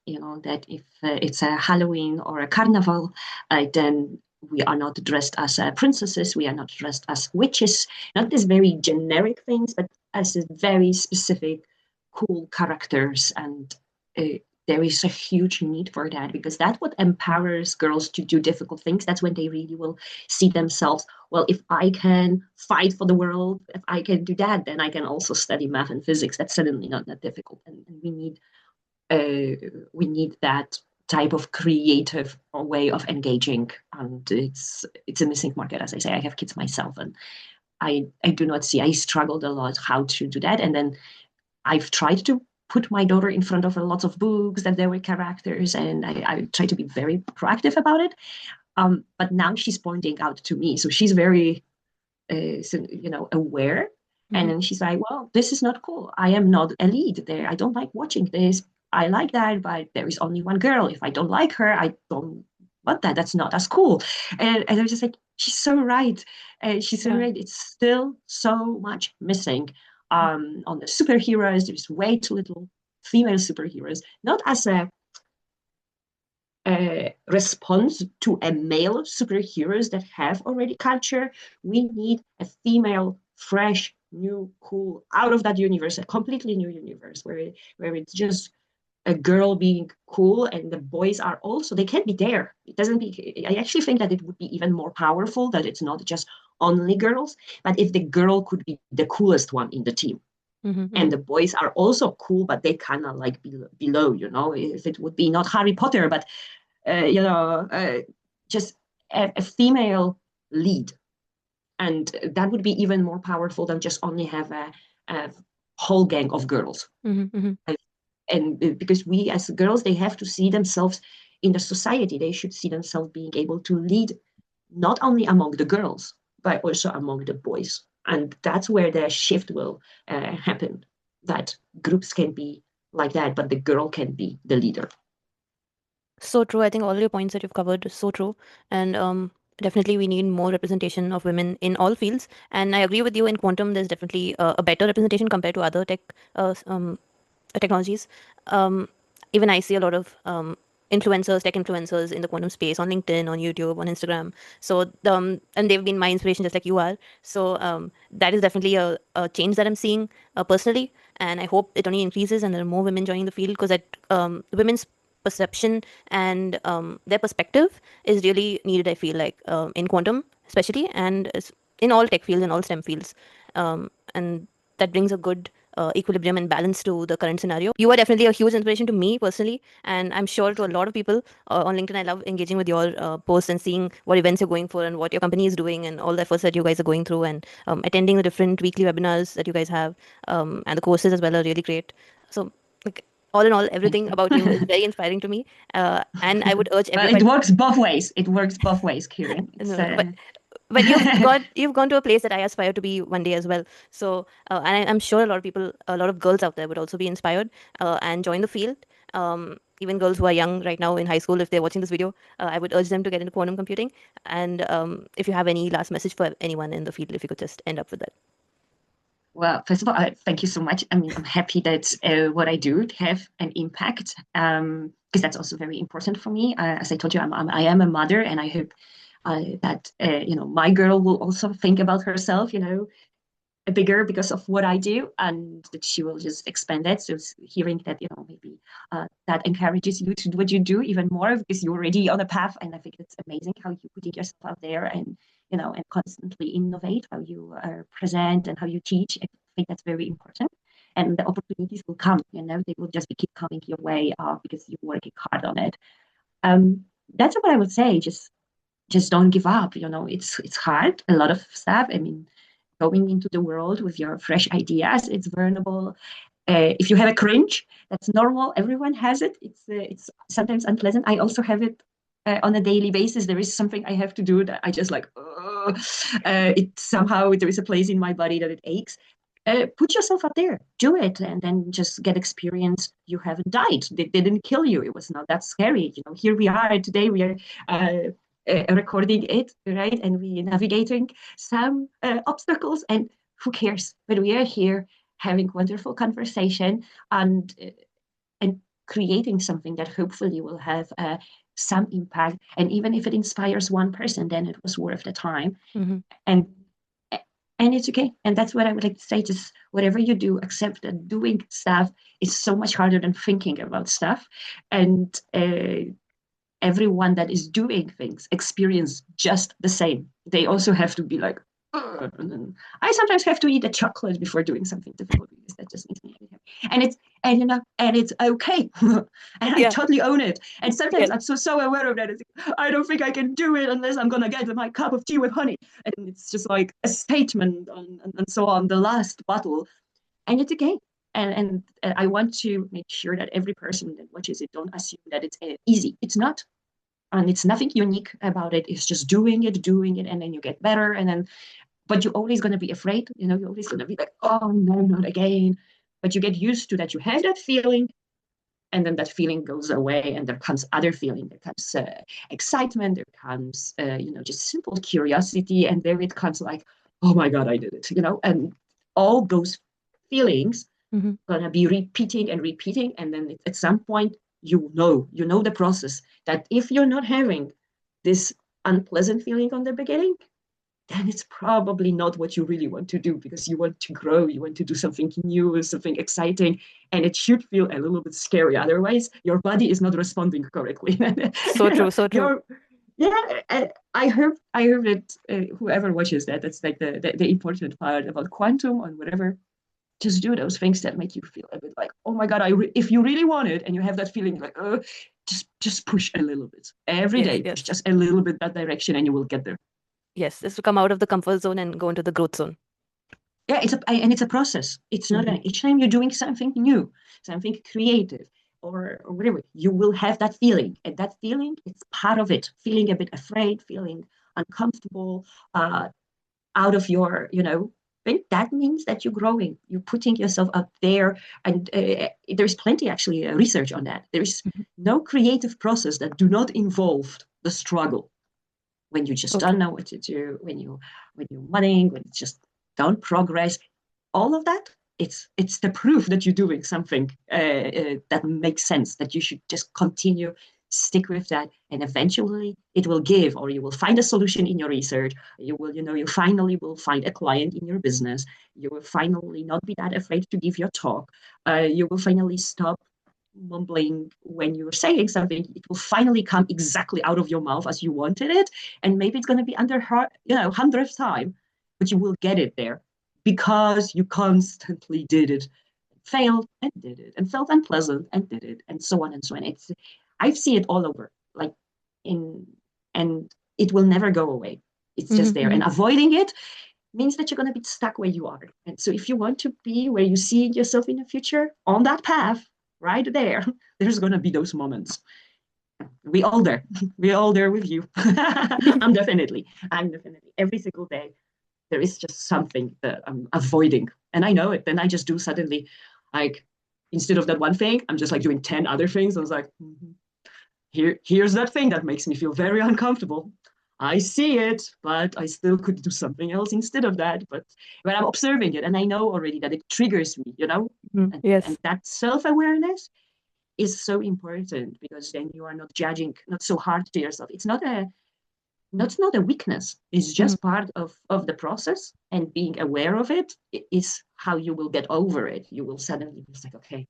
That if it's a Halloween or a carnival, then we are not dressed as princesses. We are not dressed as witches. Not these very generic things, but as a very specific cool characters. And there is a huge need for that because that's what empowers girls to do difficult things. That's when they really will see themselves. Well, if I can fight for the world, if I can do that, then I can also study math and physics. That's suddenly not that difficult. And we need that type of creative way of engaging. And it's a missing market, as I say. I have kids myself, and I do not see. I struggled a lot how to do that, and then I've tried to put my daughter in front of a lot of books that there were characters, and I try to be very proactive about it. But now she's pointing out to me, so she's very, aware. And then she's like, "Well, this is not cool. I am not a lead there. I don't like watching this. I like that, but there is only one girl. If I don't like her, I don't want that. That's not as cool." And I was just like, she's so right. She's so right. It's still so much missing. On the superheroes, there's way too little female superheroes, not as a response to a male superheroes that have already culture. We need a female, fresh, new, cool, out of that universe, a completely new universe where it's just a girl being cool and the boys are also, they can be there. It doesn't be, I actually think that it would be even more powerful that it's not just only girls, but if the girl could be the coolest one in the team. And the boys are also cool, but they kind of like below, you know, if it would be not Harry Potter, but, just a female lead. And that would be even more powerful than just only have a whole gang of girls. And because we as girls, they have to see themselves in the society. They should see themselves being able to lead not only among the girls, but also among the boys. And that's where the shift will happen, that groups can be like that, but the girl can be the leader. So true. I think all your points that you've covered is so true. And definitely we need more representation of women in all fields. And I agree with you, in quantum, there's definitely a better representation compared to other technologies. Even I see a lot of influencers, tech influencers in the quantum space on LinkedIn, on YouTube, on Instagram. So, and they've been my inspiration just like you are. So that is definitely a change that I'm seeing personally. And I hope it only increases and there are more women joining the field, because that women's perception and their perspective is really needed, I feel like, in quantum especially, and in all tech fields and all STEM fields. And that brings a good equilibrium and balance to the current scenario. You are definitely a huge inspiration to me personally, and I'm sure to a lot of people on LinkedIn. I love engaging with your posts and seeing what events you're going for and what your company is doing and all the efforts that you guys are going through, and attending the different weekly webinars that you guys have, and the courses as well are really great. So, like, all in all, everything about you is very inspiring to me, and I would urge everybody. Well, it works both ways. It works both ways, Kieran. But you've gone to a place that I aspire to be one day as well. So and I'm sure a lot of people, a lot of girls out there would also be inspired and join the field. Even girls who are young right now in high school, if they're watching this video, I would urge them to get into quantum computing. And if you have any last message for anyone in the field, if you could just end up with that. Well, first of all, thank you so much. I mean, I'm happy that what I do have an impact, because that's also very important for me. As I told you, I am a mother, and I hope that my girl will also think about herself, bigger because of what I do, and that she will just expand it. So hearing that, maybe that encourages you to do what you do even more, because you're already on a path. And I think it's amazing how you put yourself out there and constantly innovate how you present and how you teach. I think that's very important. And the opportunities will come, they will just keep coming your way because you're working hard on it. That's what I would say. Just don't give up. It's hard, a lot of stuff. I mean, going into the world with your fresh ideas, it's vulnerable. If you have a cringe, that's normal. Everyone has it. It's sometimes unpleasant. I also have it on a daily basis. There is something I have to do that I just like, it somehow, there is a place in my body that it aches. Put yourself out there, do it, and then just get experience. You haven't died. They didn't kill you. It was not that scary. Here we are today. We are recording it, right? And we navigating some obstacles, and who cares? But we are here having wonderful conversation and creating something that hopefully will have some impact. And even if it inspires one person, then it was worth the time. And it's okay. And that's what I would like to say. Just whatever you do, accept that doing stuff is so much harder than thinking about stuff. And everyone that is doing things experience just the same. They also have to be like, and then I sometimes have to eat a chocolate before doing something difficult, because that just makes me happy. And it's okay. And I totally own it. And sometimes I'm so aware of that. I don't think I can do it unless I'm gonna get my cup of tea with honey. And it's just like a statement and so on, the last bottle. And it's okay. And I want to make sure that every person that watches it don't assume that it's easy. It's not. And it's nothing unique about it. It's just doing it, and then you get better. But you're always going to be afraid. You're always going to be like, oh, no, not again. But you get used to that. You have that feeling, and then that feeling goes away, and there comes other feeling. There comes excitement. There comes, just simple curiosity. And there it comes like, oh my God, I did it, and all those feelings going to be repeating. And then at some point, you know the process, that if you're not having this unpleasant feeling on the beginning, then it's probably not what you really want to do, because you want to grow, you want to do something new, something exciting, and it should feel a little bit scary. Otherwise, your body is not responding correctly. So true. I hope that whoever watches that, that's like the important part about quantum or whatever. just do those things that make you feel a bit like, oh my God, if you really want it and you have that feeling like, just push a little bit. Every day, push just a little bit that direction and you will get there. Yes, is to come out of the comfort zone and go into the growth zone. Yeah, it's a process. It's not each time you're doing something new, something creative, or whatever, you will have that feeling. And that feeling, it's part of it. Feeling a bit afraid, feeling uncomfortable, out of your, thing. That means that you're growing. You're putting yourself out there. And there's plenty, actually, research on that. There is no creative process that do not involve the struggle. When you just don't know what to do, when you're mudding, when it's just don't progress, all of that, it's the proof that you're doing something that makes sense, that you should just continue, stick with that, and eventually it will give, or you will find a solution in your research. You will, you finally will find a client in your business. You will finally not be that afraid to give your talk. You will finally stop mumbling when you're saying something. It will finally come exactly out of your mouth as you wanted it, and maybe it's going to be under 100th time, but you will get it there because you constantly did it, failed and did it, and felt unpleasant and did it, and so on and so on. I see it all over, and it will never go away. It's just there, and avoiding it means that you're going to be stuck where you are. And so if you want to be where you see yourself in the future, on that path, right there's going to be those moments. We're all there with you. I'm definitely every single day there is just something that I'm avoiding, and I know it. Then I just do suddenly, like, instead of that one thing, I'm just like doing 10 other things. I was like, here's that thing that makes me feel very uncomfortable. I see it, but I still could do something else instead of that. But when I'm observing it, and I know already that it triggers me, and that self-awareness is so important, because then you are not judging, not so hard to yourself. It's not a weakness. It's just part of the process, and being aware of it is how you will get over it. You will suddenly be like, okay,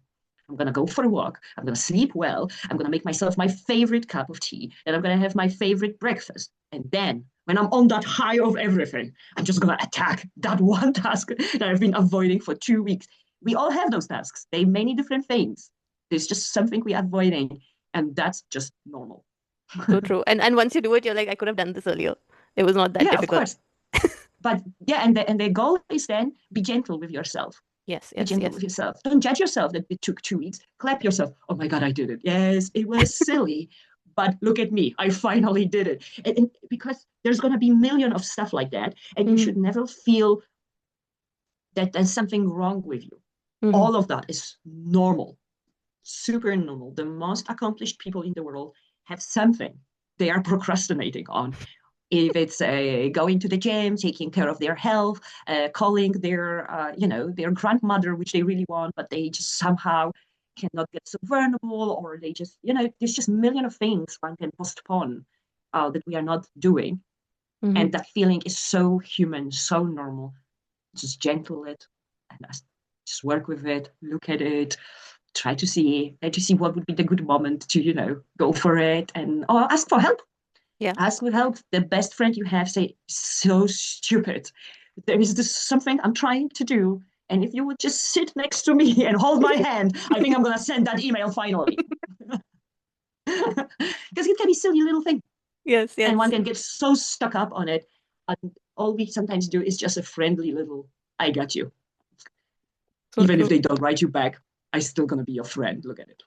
I'm going to go for a walk. I'm going to sleep well. I'm going to make myself my favorite cup of tea. And I'm going to have my favorite breakfast. And then when I'm on that high of everything, I'm just going to attack that one task that I've been avoiding for 2 weeks. We all have those tasks. They're many different things. There's just something we're avoiding. And that's just normal. So true. And once you do it, you're like, I could have done this earlier. It was not that difficult. Of course. But yeah, and the goal is then be gentle with yourself. Be gentle with yourself. Don't judge yourself that it took 2 weeks. Clap yourself. Oh my God, I did it. Yes, it was silly, but look at me. I finally did it. And because there's going to be a million of stuff like that, and you should never feel that there's something wrong with you. All of that is normal, super normal. The most accomplished people in the world have something they are procrastinating on. If it's going to the gym, taking care of their health, calling their grandmother, which they really want, but they just somehow cannot get so vulnerable, or they just, there's just a million of things one can postpone that we are not doing. And that feeling is so human, so normal. Just gentle it and just work with it, look at it, try to see what would be the good moment to, go for it, and ask for help. Yeah. Ask for help. The best friend you have, say, so stupid. There is this something I'm trying to do. And if you would just sit next to me and hold my hand, I think I'm going to send that email finally. Because it can be a silly little thing. Yes. And one can get so stuck up on it. And all we sometimes do is just a friendly little, I got you. So even if they don't write you back, I'm still going to be your friend. Look at it.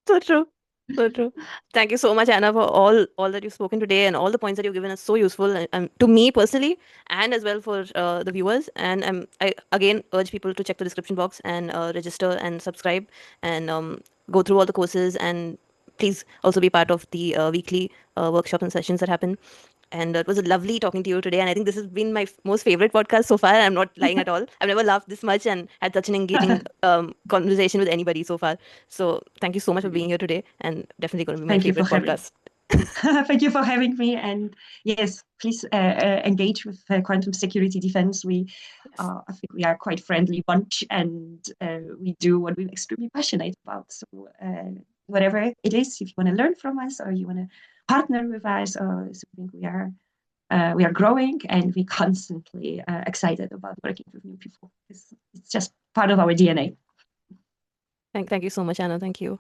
So true. So true. Thank you so much, Anna, for all that you've spoken today, and all the points that you've given us. So useful to me personally, and as well for the viewers. And I again urge people to check the description box and register and subscribe, and go through all the courses. And please also be part of the weekly workshops and sessions that happen. And it was lovely talking to you today. And I think this has been my most favorite podcast so far. I'm not lying at all. I've never laughed this much and had such an engaging conversation with anybody so far. So thank you so much for being here today. And definitely going to be my favorite podcast. Thank you for having me. And yes, please engage with Quantum Security Defense. I think we are quite friendly bunch, and we do what we're extremely passionate about. So whatever it is, if you want to learn from us, or you want to partner with us, or something, we are we are growing, and we constantly excited about working with new people. It's just part of our DNA. Thank you so much, Anna. Thank you.